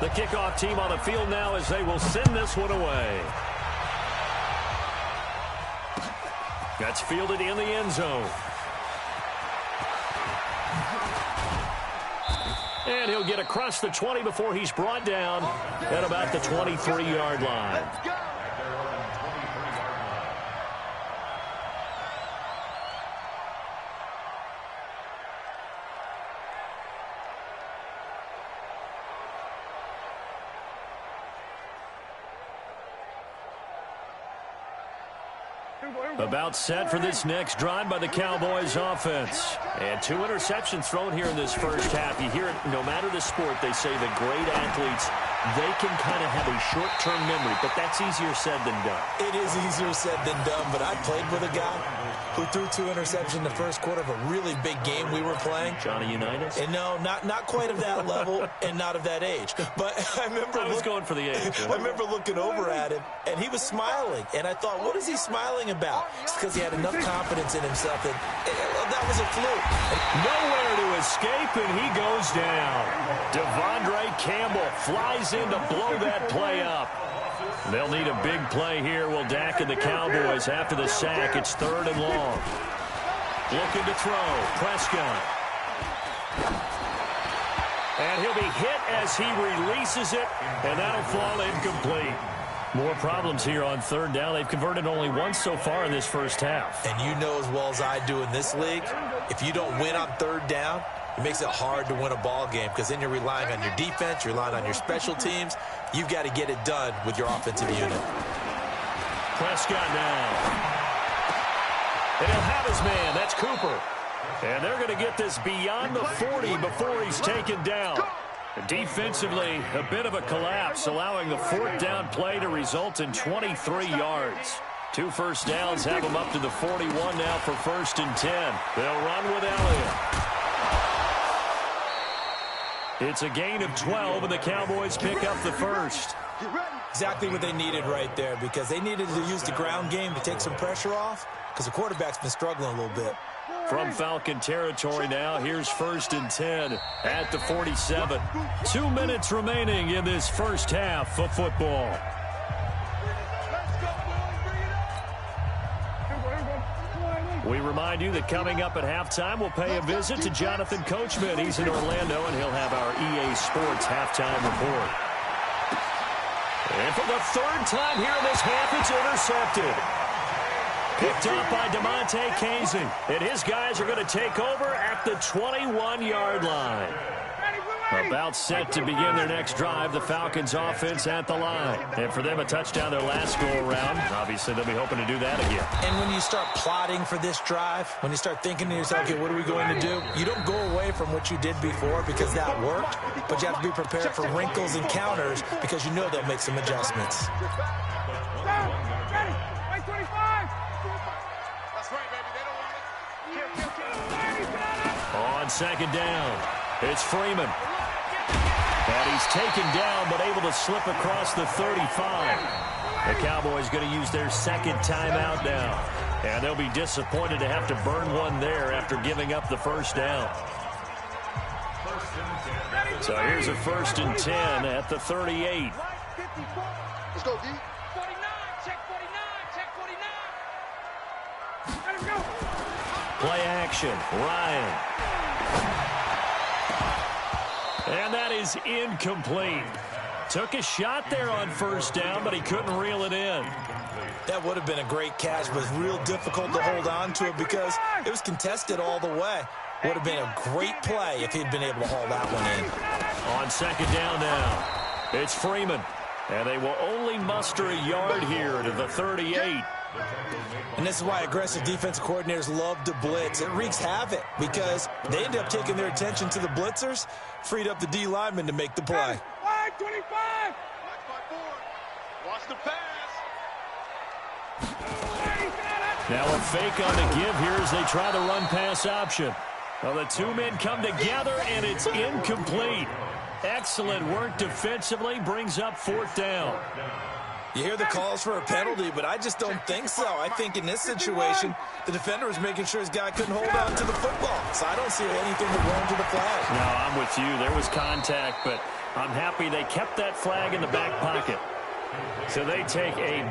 The kickoff team on the field now as they will send this one away. That's fielded in the end zone. And he'll get across the 20 before he's brought down at about the 23-yard line. About set for this next drive by the Cowboys offense. And 2 interceptions thrown here in this first half. You hear it, no matter the sport, they say the great athletes, they can kind of have a short-term memory, but that's easier said than done. It is easier said than done, but I played with a guy who threw 2 interceptions in the first quarter of a really big game we were playing. Johnny Unitas? And no, not quite of that level and not of that age. But I remember I was going for the age. I remember looking over at him, and he was smiling. And I thought, what is he smiling about? It's because he had enough confidence in himself that that was a fluke. Nowhere to escape, and he goes down. Devondre Campbell flies in to blow that play up. They'll need a big play here. Will Dak and the Cowboys after the sack. It's 3rd and long. Looking to throw. Prescott. And he'll be hit as he releases it, and that'll fall incomplete. More problems here on 3rd down. They've converted only once so far in this first half. And you know as well as I do in this league, if you don't win on 3rd down, it makes it hard to win a ball game because then you're relying on your defense, you're relying on your special teams. You've got to get it done with your offensive unit. Prescott now. And he'll have his man. That's Cooper. And they're going to get this beyond the 40 before he's taken down. Defensively, a bit of a collapse, allowing the 4th down play to result in 23 yards. 2 first downs have them up to the 41 now for 1st and 10. They'll run with Elliott. It's a gain of 12, and the Cowboys pick up the first. Exactly what they needed right there, because they needed to use the ground game to take some pressure off, because the quarterback's been struggling a little bit. From Falcon territory now, here's 1st and 10 at the 47. 2 minutes remaining in this first half of football. We remind you that coming up at halftime, we'll pay a visit to Jonathan Coachman. He's in Orlando, and he'll have our EA Sports halftime report. And for the 3rd time here in this half, it's intercepted. Picked up by DeMonte Casey. And his guys are going to take over at the 21-yard line. About set to begin their next drive, the Falcons offense at the line. And for them, a touchdown their last go-around. Obviously, they'll be hoping to do that again. And when you start plotting for this drive, when you start thinking to yourself, okay, what are we going to do? You don't go away from what you did before because that worked, but you have to be prepared for wrinkles and counters because you know they'll make some adjustments. On second down, it's Freeman. And he's taken down, but able to slip across the 35. The Cowboys going to use their second timeout now. And they'll be disappointed to have to burn one there after giving up the first down. So here's a 1st and 10 at the 38. Let's go, D. 49, check 49, check 49. Let him go. Play action, Ryan. And that is incomplete. Took a shot there on first down, but he couldn't reel it in. That would have been a great catch, but it's real difficult to hold on to it because it was contested all the way. Would have been a great play if he'd been able to haul that one in. On second down now, it's Freeman. And they will only muster a yard here to the 38. And this is why aggressive defensive coordinators love to blitz. It wreaks havoc because they end up taking their attention to the blitzers, freed up the D lineman to make the play. 25. Watch the pass. Now a fake on the give here as they try the run-pass option. Well, the two men come together, and it's incomplete. Excellent work defensively, brings up 4th down. You hear the calls for a penalty, but I just don't think so. I think in this situation, the defender was making sure his guy couldn't hold on to the football. So I don't see anything to warrant to the flag. No, I'm with you. There was contact, but I'm happy they kept that flag in the back pocket. So they take a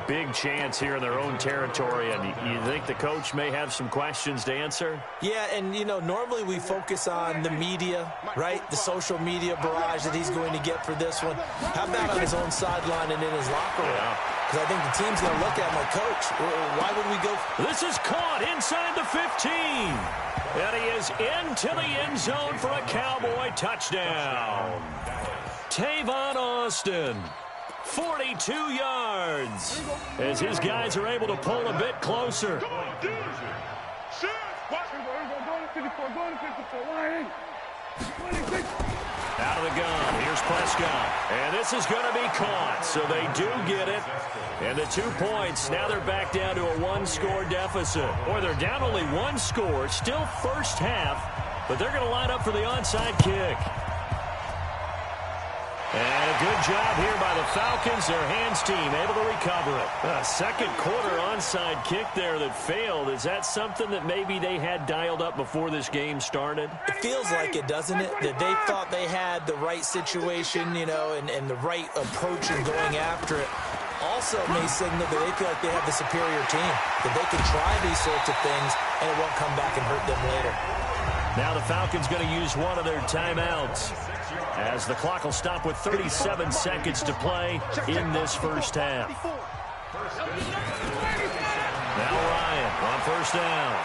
big chance here in their own territory, and you think the coach may have some questions to answer? Yeah, and, you know, normally we focus on the media, right? The social media barrage that he's going to get for this one. How about on his own sideline and in his locker room? Because I think the team's going to look at him like, Coach, why would we go? This is caught inside the 15. And he is into the end zone for a Cowboy touchdown. Tavon Austin. 42 yards as his guys are able to pull a bit closer. Out of the gun, here's Prescott, and this is going to be caught, so they do get it. And the 2 points, now they're back down to a 1-score deficit. Or they're down only 1 score, still first half, but they're going to line up for the onside kick. And a good job here by the Falcons, their hands team, able to recover it. A second quarter onside kick there that failed. Is that something that maybe they had dialed up before this game started? It feels like it, doesn't it? That they thought they had the right situation, you know, and the right approach in going after it. Also may signal that they feel like they have the superior team, that they can try these sorts of things, and it won't come back and hurt them later. Now the Falcons going to use one of their timeouts, as the clock will stop with 37 seconds to play in this first half. Now Ryan on first down.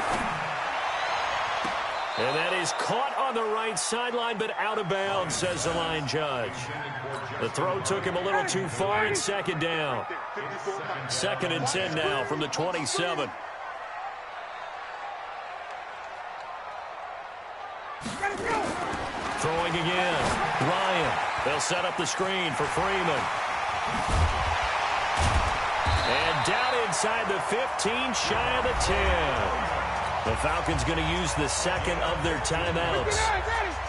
And that is caught on the right sideline, but out of bounds, says the line judge. The throw took him a little too far, and second down. 2nd and 10 now from the 27. Throwing again. Ryan. They'll set up the screen for Freeman. And down inside the 15, shy of the 10. The Falcons going to use the second of their timeouts,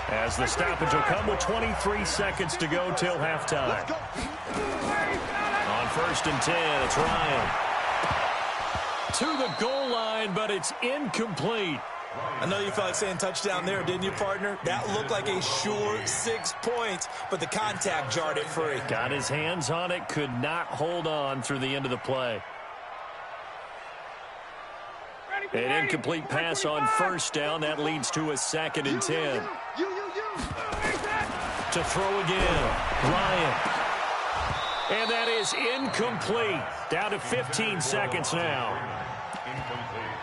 as the stoppage will come with 23 seconds to go till halftime. On 1st and 10, it's Ryan. To the goal line, but it's incomplete. I know you felt like saying touchdown there, didn't you, partner? That looked like a sure 6 points, but the contact jarred it free. Got his hands on it, could not hold on through the end of the play. An incomplete pass on first down. That leads to a 2nd and 10. To throw again, Ryan. And that is incomplete. Down to 15 seconds now. Incomplete.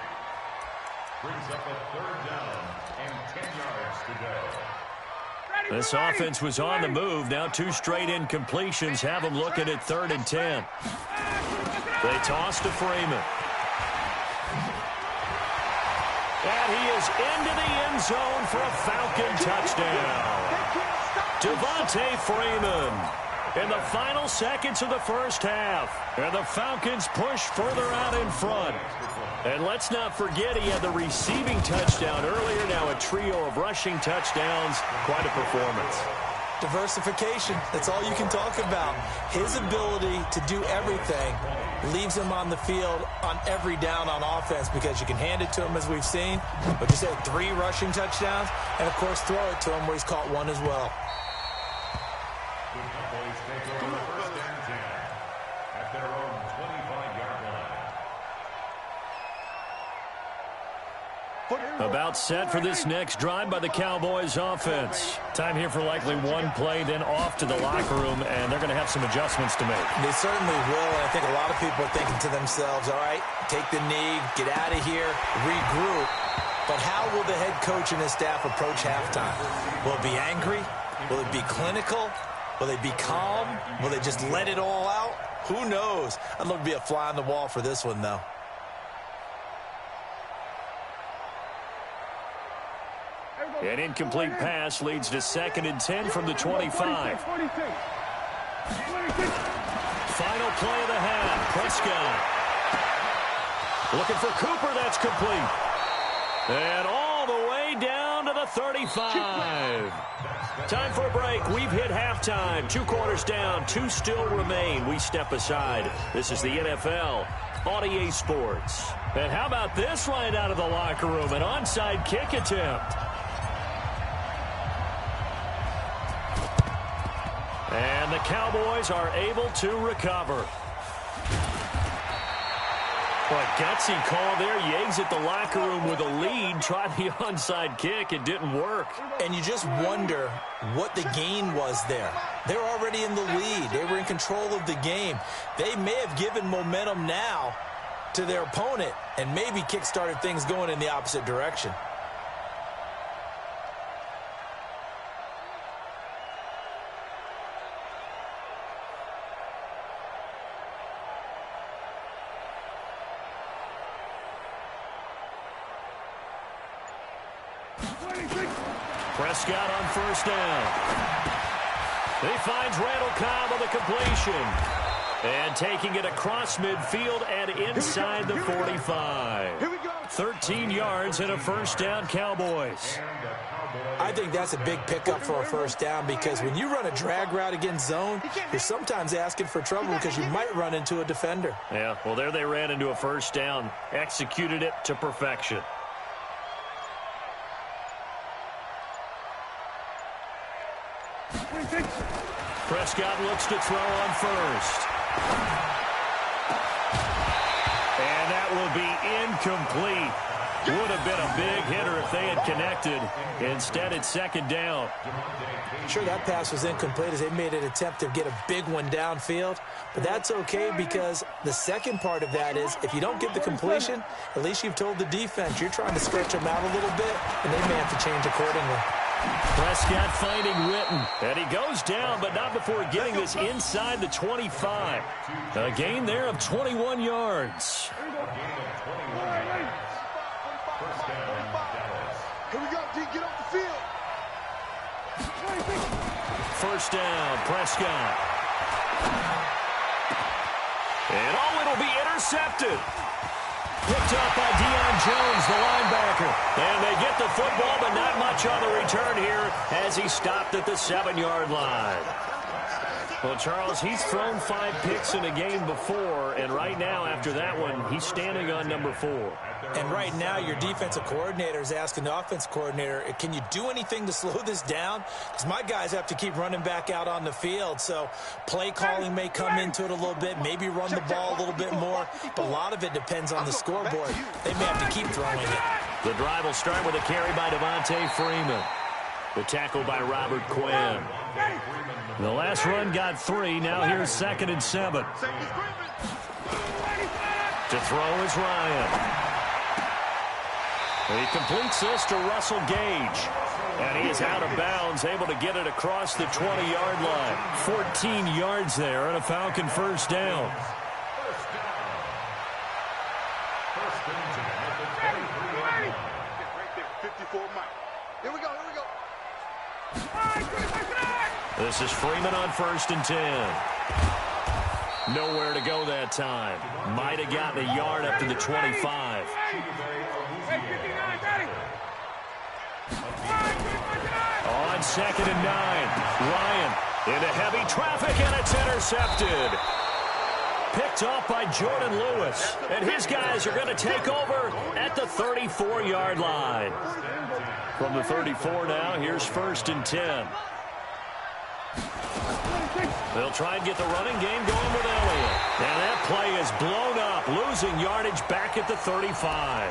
Brings up a 3rd down and 10 yards to go. This offense was on the move. Now 2 straight incompletions have them looking at 3rd and 10. They toss to Freeman. And he is into the end zone for a Falcon touchdown. Devontae Freeman in the final seconds of the first half. And the Falcons push further out in front. And let's not forget he had the receiving touchdown earlier. Now a trio of rushing touchdowns. Quite a performance. Diversification, that's all you can talk about. His ability to do everything leaves him on the field on every down on offense because you can hand it to him as we've seen. But you said 3 rushing touchdowns and, of course, throw it to him where he's caught 1 as well. About set for this next drive by the Cowboys offense. Time here for likely 1 play, then off to the locker room, and they're going to have some adjustments to make. They certainly will, and I think a lot of people are thinking to themselves, all right, take the knee, get out of here, regroup. But how will the head coach and his staff approach halftime? Will it be angry? Will it be clinical? Will they be calm? Will they just let it all out? Who knows? I'd love to be a fly on the wall for this one, though. An incomplete pass leads to 2nd and 10 from the 25. Final play of the half. Prescott looking for Cooper. That's complete. And all the way down to the 35. Time for a break. We've hit halftime. 2 quarters down. 2 still remain. We step aside. This is the NFL on EA Sports. And how about this right out of the locker room? An onside kick attempt. And the Cowboys are able to recover. Well, gutsy call there. Yates at the locker room with a lead. Tried the onside kick. It didn't work. And you just wonder what the gain was there. They're already in the lead. They were in control of the game. They may have given momentum now to their opponent and maybe kick-started things going in the opposite direction. Prescott on first down. He finds Randall Cobb on the completion. And taking it across midfield and inside the 45. 13 yards and a first down, Cowboys. I think that's a big pickup for a first down because when you run a drag route against zone, you're sometimes asking for trouble because you might run into a defender. Yeah, well, there they ran into a first down. Executed it to perfection. Prescott looks to throw on first. And that will be incomplete. Would have been a big hitter if they had connected. Instead, it's 2nd down. Sure, that pass was incomplete as they made an attempt to get a big one downfield. But that's okay because the second part of that is if you don't get the completion, at least you've told the defense you're trying to stretch them out a little bit, and they may have to change accordingly. Prescott finding Witten. And he goes down, but not before getting this inside the 25. A gain there of 21 yards. Here we go, D. Get off the field. First down, Prescott. And it'll be intercepted. Picked up by Deion Jones, the linebacker. And they get the football, but not much on the return here as he stopped at the 7-yard line. Well, Charles, he's thrown 5 picks in a game before, and right now, after that one, he's standing on number 4. And right now, your defensive coordinator is asking the offense coordinator, can you do anything to slow this down? Because my guys have to keep running back out on the field. So play calling may come into it a little bit, maybe run the ball a little bit more. But a lot of it depends on the scoreboard. They may have to keep throwing it. The drive will start with a carry by Devontae Freeman. The tackle by Robert Quinn. The last run got 3. Now here's 2nd and 7. To throw is Ryan. He completes this to Russell Gage. And he is out of bounds, able to get it across the 20-yard line. 14 yards there and a Falcon first down. Here we go. This is Freeman on 1st and 10. Nowhere to go that time. Might have gotten a yard up to the 25. On 2nd and 9. Ryan into heavy traffic, and it's intercepted. Picked off by Jordan Lewis. And his guys are going to take over at the 34-yard line. From the 34 now, here's 1st and 10. They'll try and get the running game going with Elliott. And that play is blown up, losing yardage back at the 35.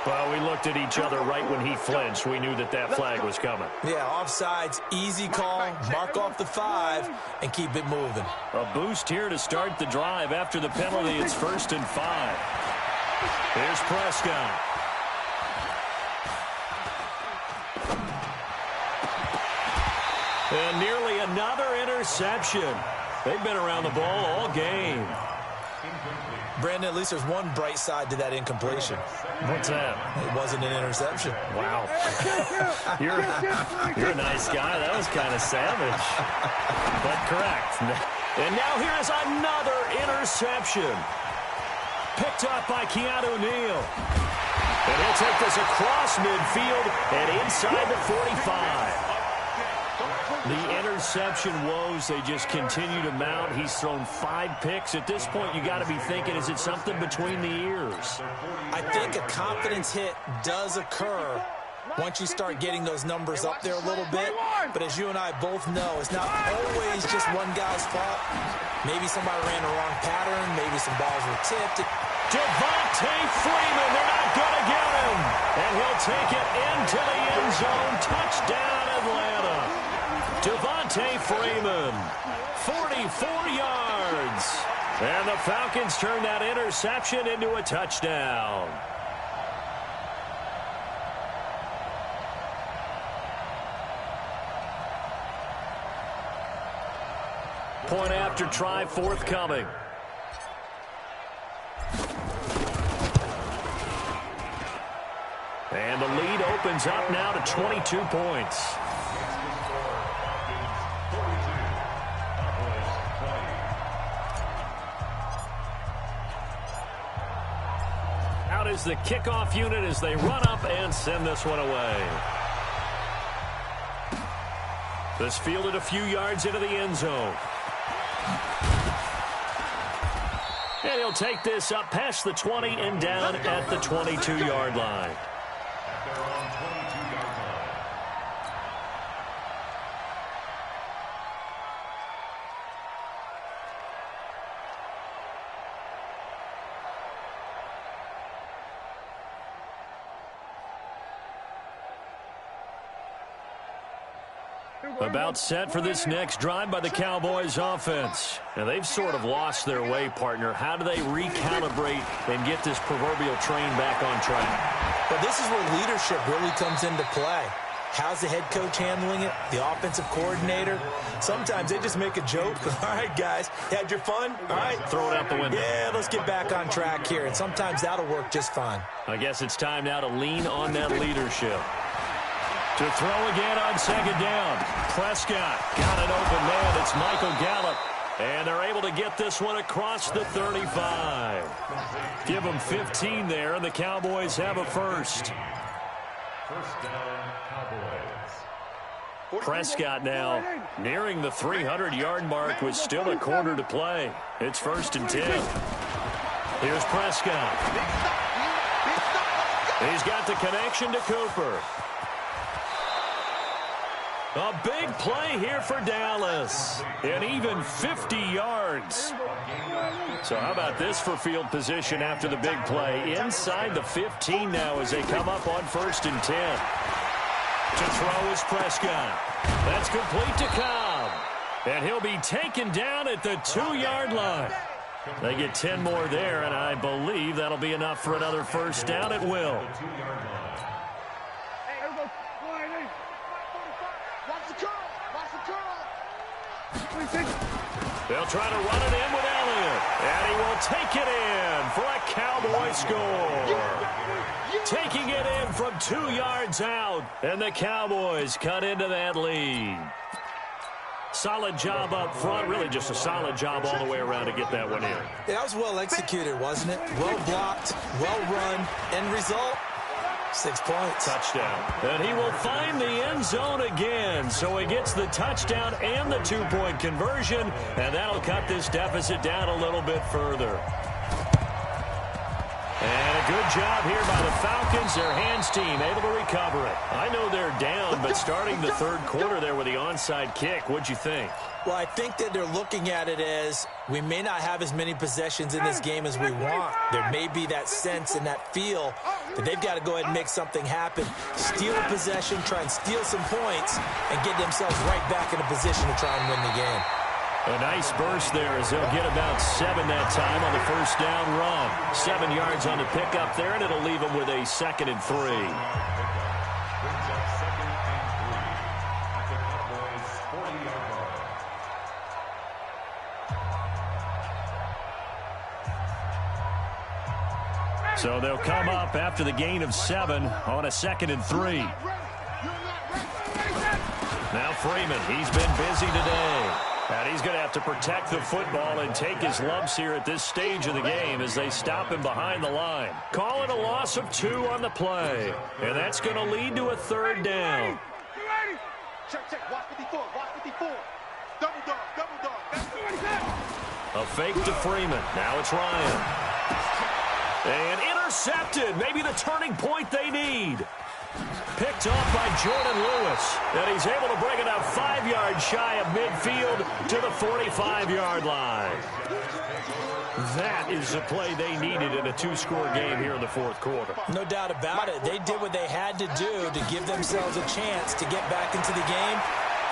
Well, we looked at each other right when he flinched. We knew that that flag was coming. Yeah, offsides, easy call, mark off the 5, and keep it moving. A boost here to start the drive. After the penalty, it's 1st and 5. Here's Prescott. And nearly another interception. They've been around the ball all game. Brandon, at least there's one bright side to that incompletion. What's that? It wasn't an interception. Wow. You're a nice guy. That was kind of savage. But correct. And now here's another interception. Picked up by Keanu Neal. And he'll take this across midfield and inside the 45. The interception woes, they just continue to mount. He's thrown 5 picks. At this point, you got to be thinking, is it something between the ears? I think a confidence hit does occur once you start getting those numbers up there a little bit. But as you and I both know, it's not always just one guy's fault. Maybe somebody ran the wrong pattern. Maybe some balls were tipped. Devontae Freeman, they're not going to get him. And he'll take it into the end zone. Touchdown, Atlanta. Devontae Freeman, 44 yards. And the Falcons turn that interception into a touchdown. Point after try forthcoming. And the lead opens up now to 22 points. Out is the kickoff unit as they run up and send this one away. This fielded a few yards into the end zone. And he'll take this up past the 20 and down at the 22-yard line. About set for this next drive by the Cowboys offense. And they've sort of lost their way, partner. How do they recalibrate and get this proverbial train back on track? But this is where leadership really comes into play. How's the head coach handling it? The offensive coordinator? Sometimes they just make a joke. All right, guys, you had your fun? All right. Throw it out the window. Yeah, let's get back on track here. And sometimes that'll work just fine. I guess it's time now to lean on that leadership. To throw again on second down. Prescott got an open man. It's Michael Gallup. And they're able to get this one across the 35. Give them 15 there, and the Cowboys have a first. First down, Cowboys. Prescott now nearing the 300-yard mark with still a quarter to play. It's 1st and 10. Here's Prescott. He's got the connection to Cooper. A big play here for Dallas. And even 50 yards. So how about this for field position after the big play? Inside the 15 now as they come up on 1st and 10. To throw is Prescott. That's complete to Cobb. And he'll be taken down at the 2-yard line. They get 10 more there, and I believe that'll be enough for another first down at will. They'll try to run it in with Elliott. And he will take it in for a Cowboy score. Taking it in from 2 yards out. And the Cowboys cut into that lead. Solid job up front. Really just a solid job all the way around to get that one in. That was well executed, wasn't it? Well blocked, well run. End result, 6 points. Touchdown. And he will find the end zone again. So he gets the touchdown and the 2-point conversion. And that'll cut this deficit down a little bit further. And a good job here by the Falcons. Their hands team able to recover it. I know they're down, but starting the third quarter there with the onside kick, what'd you think? Well, I think that they're looking at it as we may not have as many possessions in this game as we want. There may be that sense and that feel that they've got to go ahead and make something happen. Steal a possession, try and steal some points, and get themselves right back in a position to try and win the game. A nice burst there as they'll get about 7 that time on the first down run. 7 yards on the pickup there, and it'll leave them with a 2nd and 3. So they'll come up after the gain of 7 on a 2nd and 3. Now Freeman, he's been busy today. And he's going to have to protect the football and take his lumps here at this stage of the game as they stop him behind the line. Call it a loss of 2 on the play. And that's going to lead to a 3rd down. Check, watch 54, watch 54. Double dog. A fake to Freeman. Now it's Ryan. And intercepted. Maybe the turning point they need. Picked off by Jordan Lewis. And he's able to bring it up 5 yards shy of midfield to the 45-yard line. That is the play they needed in a 2-score game here in the 4th quarter. No doubt about it. They did what they had to do to give themselves a chance to get back into the game.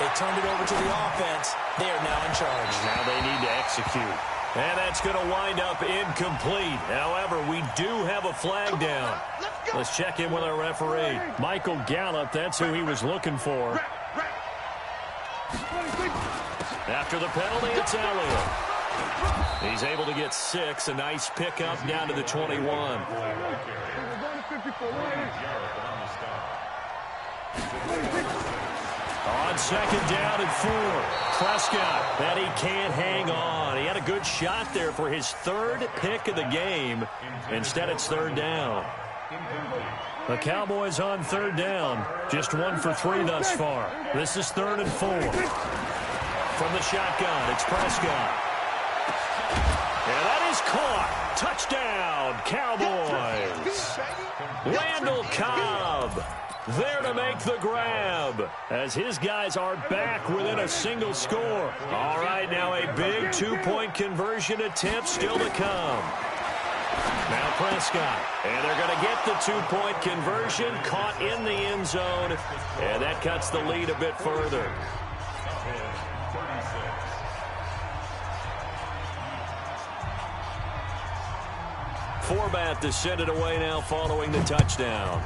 They turned it over to the offense. They are now in charge. Now they need to execute. And that's going to wind up incomplete. However, we do have a flag down. Let's check in with our referee. Michael Gallup, that's who he was looking for. After the penalty, it's Elliott. He's able to get 6. A nice pickup down to the 21. On 2nd down and 4. Prescott, that he can't hang on. He had a good shot there for his 3rd pick of the game. Instead, it's 3rd down. The Cowboys on 3rd down. Just 1 for 3 thus far. This is 3rd and 4. From the shotgun, it's Prescott. And that is caught. Touchdown, Cowboys. Randall Cobb there to make the grab as his guys are back within a single score. All right, now a big 2-point conversion attempt still to come. Now Prescott, and they're going to get the 2-point conversion, caught in the end zone, and that cuts the lead a bit further. Forbat to send it away now following the touchdown.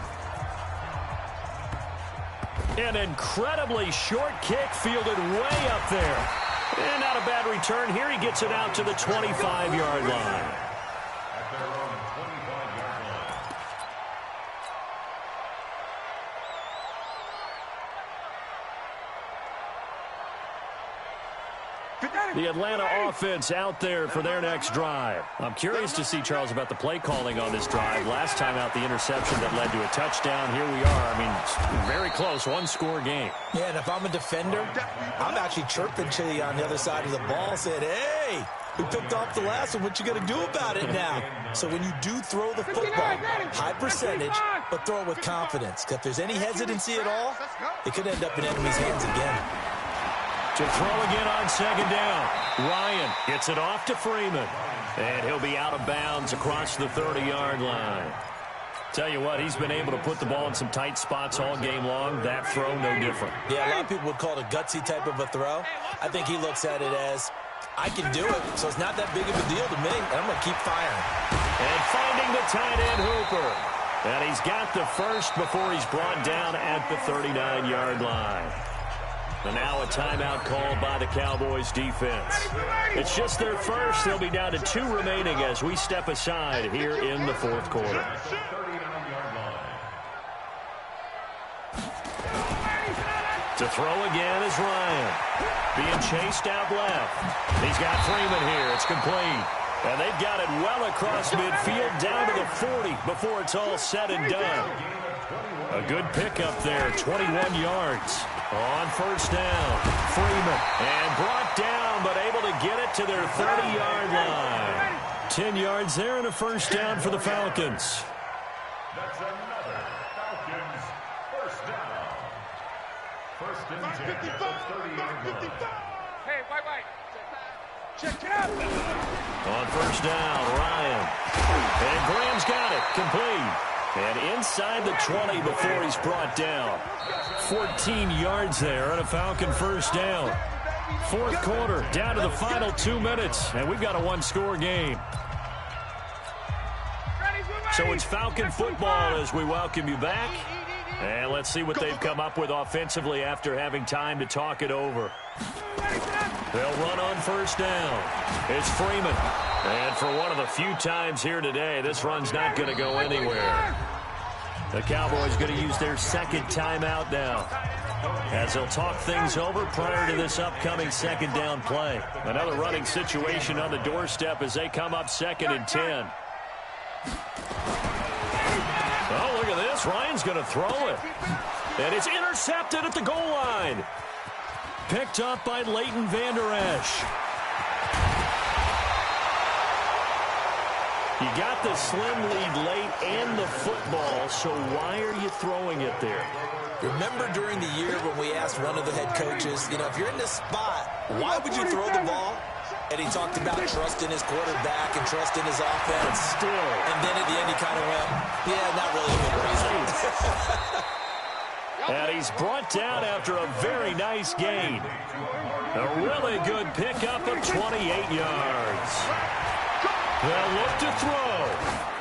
An incredibly short kick fielded way up there. And not a bad return here. He gets it out to the 25-yard line. The Atlanta offense out there for their next drive. I'm curious to see, Charles, about the play calling on this drive. Last time out, the interception that led to a touchdown. Here we are. I mean, very close, 1-score game. Yeah, and if I'm a defender, I'm actually chirping to you on the other side of the ball, saying, hey, we picked off the last one. What you going to do about it now? So when you do throw the football, high percentage, but throw it with confidence. Because if there's any hesitancy at all, it could end up in enemy's hands again. To throw again on 2nd down. Ryan gets it off to Freeman. And he'll be out of bounds across the 30-yard line. Tell you what, he's been able to put the ball in some tight spots all game long. That throw, no different. Yeah, a lot of people would call it a gutsy type of a throw. I think he looks at it as, I can do it, so it's not that big of a deal to me, and I'm going to keep firing. And finding the tight end Hooper. And he's got the first before he's brought down at the 39-yard line. And now a timeout called by the Cowboys defense. It's just their first. They'll be down to 2 remaining as we step aside here in the fourth quarter. To throw again is Ryan. Being chased out left. He's got Freeman here. It's complete. And they've got it well across midfield down to the 40 before it's all said and done. A good pickup there, 21 yards. On first down, Freeman. And brought down, but able to get it to their 30-yard line. 10 yards there and a first down for the Falcons. That's another Falcons first down. First and 10 at the 30-yard line. Hey, wait. Check it out. On first down, Ryan. And Graham's got it, complete. And inside the 20 before he's brought down. 14 yards there on a Falcon first down. Fourth quarter, down to the final 2 minutes, and we've got a one-score game. So it's Falcon football as we welcome you back. And let's see what they've come up with offensively after having time to talk it over. They'll run on first down. It's Freeman. And for one of the few times here today, this run's not going to go anywhere. The Cowboys going to use their second timeout now, as they'll talk things over prior to this upcoming second down play. Another running situation on the doorstep as they come up 2nd and 10. Oh, look at this. Ryan's going to throw it. And it's intercepted at the goal line. Picked up by Leighton Vander Esch. You got the slim lead late and the football, so why are you throwing it there? Remember during the year when we asked one of the head coaches, if you're in this spot, why would you throw the ball? And he talked about trust in his quarterback and trust in his offense. Still. And then at the end he kind of went, yeah, not really a good reason. And he's brought down after a very nice gain. A really good pickup of 28 yards. They'll look to throw.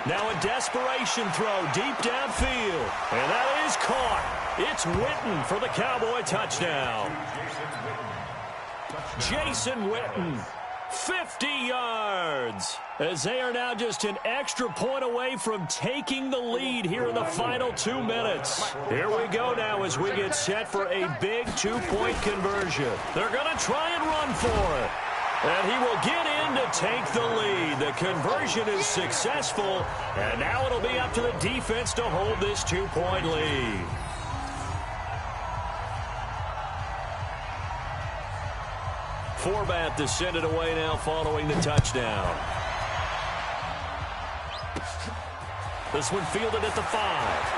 Now a desperation throw deep downfield. And that is caught. It's Witten for the Cowboy touchdown. Jason Witten, 50 yards. As they are now just an extra point away from taking the lead here in the final 2 minutes. Here we go now as we get set for a big 2-point conversion. They're going to try and run for it. And he will get in to take the lead. The conversion is successful. And now it'll be up to the defense to hold this 2-point lead. Forbat to send it away now following the touchdown. This one fielded at the 5.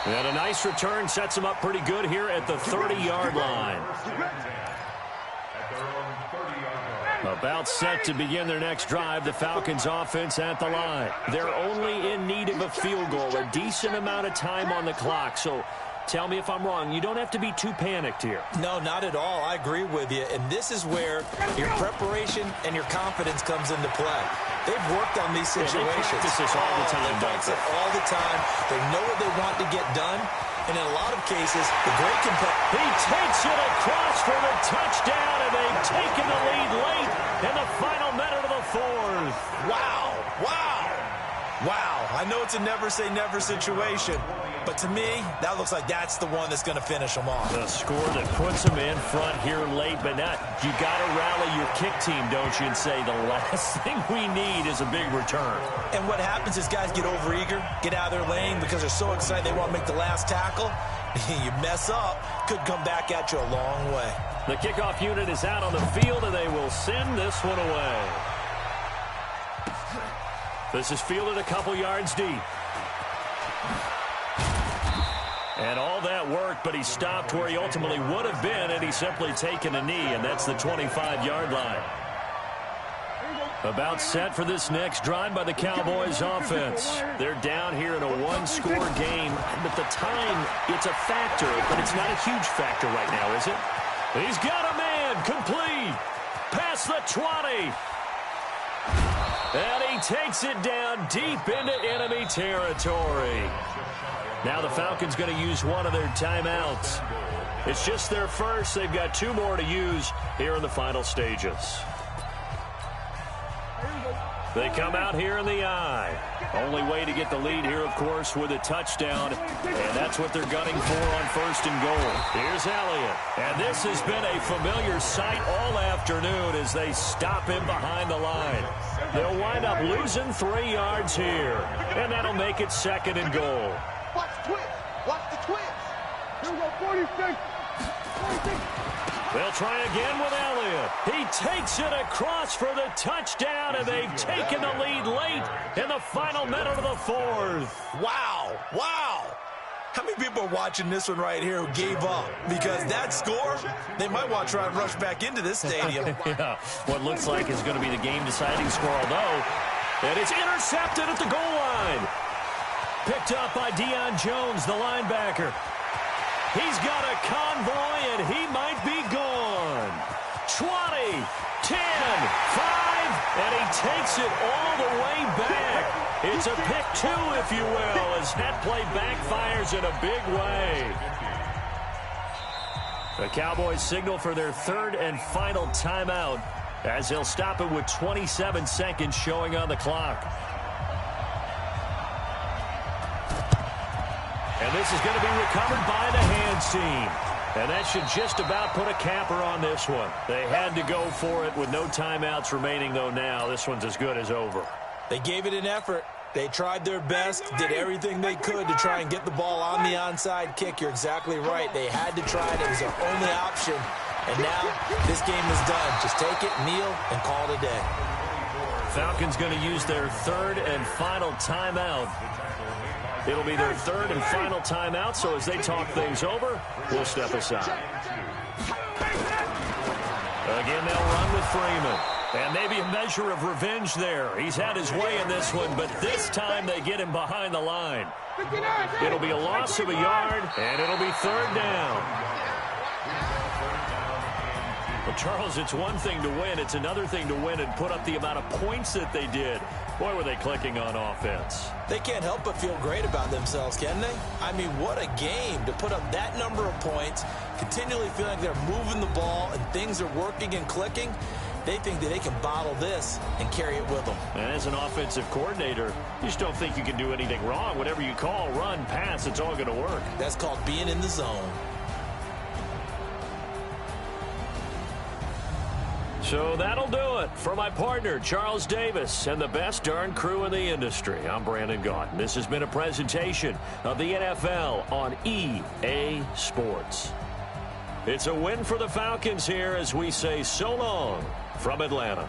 And a nice return sets him up pretty good here at the 30-yard line. About set to begin their next drive, the Falcons offense at the line. They're only in need of a field goal, a decent amount of time on the clock. So tell me if I'm wrong. You don't have to be too panicked here. No, not at all. I agree with you. And this is where your preparation and your confidence comes into play. They've worked on these situations. They practice this all the time. They practice it all the time. They know what they want to get done. And in a lot of cases, the great competitor. He takes it across for the touchdown, and they've taken the lead late in the final minute of the fourth. Wow. I know it's a never-say-never situation, but to me, that looks like that's the one that's going to finish them off. The score that puts them in front here late, but not. You got to rally your kick team, don't you, and say the last thing we need is a big return. And what happens is guys get overeager, get out of their lane because they're so excited they want to make the last tackle. You mess up, could come back at you a long way. The kickoff unit is out on the field, and they will send this one away. This is fielded a couple yards deep. And all that worked, but he stopped where he ultimately would have been, and he's simply taken a knee, and that's the 25-yard line. About set for this next drive by the Cowboys offense. They're down here in a one-score game, but the time, it's a factor, but it's not a huge factor right now, is it? He's got a man, complete, past the 20. And he takes it down deep into enemy territory. Now the Falcons going to use one of their timeouts. It's just their first. They've got 2 more to use here in the final stages. They come out here in the I. Only way to get the lead here, of course, with a touchdown. And that's what they're gunning for on 1st and goal. Here's Elliott. And this has been a familiar sight all afternoon as they stop him behind the line. They'll wind up losing 3 yards here. And that'll make it 2nd and goal. Watch the twist. Watch the twist. Here we go, 46. 46. They'll try again with Elliott. He takes it across for the touchdown, and they've taken the lead late in the final minute of the 4th. Wow. Wow. How many people are watching this one right here who gave up? Because that score, they might want to try and rush back into this stadium. Yeah, what looks like is going to be the game-deciding score, although it is intercepted at the goal line. Picked up by Deion Jones, the linebacker. He's got a convoy, and he might be gone. 20, 10, 5, and he takes it all the way back. It's a pick 2, if you will, as that play backfires in a big way. The Cowboys signal for their 3rd and final timeout as they'll stop it with 27 seconds showing on the clock. And this is going to be recovered by the hands team. And that should just about put a capper on this one. They had to go for it with no timeouts remaining, though now. This one's as good as over. They gave it an effort. They tried their best, did everything they could to try and get the ball on the onside kick. You're exactly right. They had to try it. It was their only option. And now this game is done. Just take it, kneel, and call it a day. Falcons going to use their 3rd and final timeout. It'll be their 3rd and final timeout, so as they talk things over, we'll step aside. Again, they'll run with Freeman. And maybe a measure of revenge there. He's had his way in this one, but this time they get him behind the line. It'll be a loss of a yard, and it'll be 3rd down. Well, Charles, it's one thing to win. It's another thing to win and put up the amount of points that they did. Boy, were they clicking on offense. They can't help but feel great about themselves, can they? I mean, what a game to put up that number of points, continually feeling like they're moving the ball and things are working and clicking. They think that they can bottle this and carry it with them. And as an offensive coordinator, you just don't think you can do anything wrong. Whatever you call, run, pass, it's all going to work. That's called being in the zone. So that'll do it for my partner, Charles Davis, and the best darn crew in the industry. I'm Brandon Gaudin. This has been a presentation of the NFL on EA Sports. It's a win for the Falcons here as we say so long from Atlanta.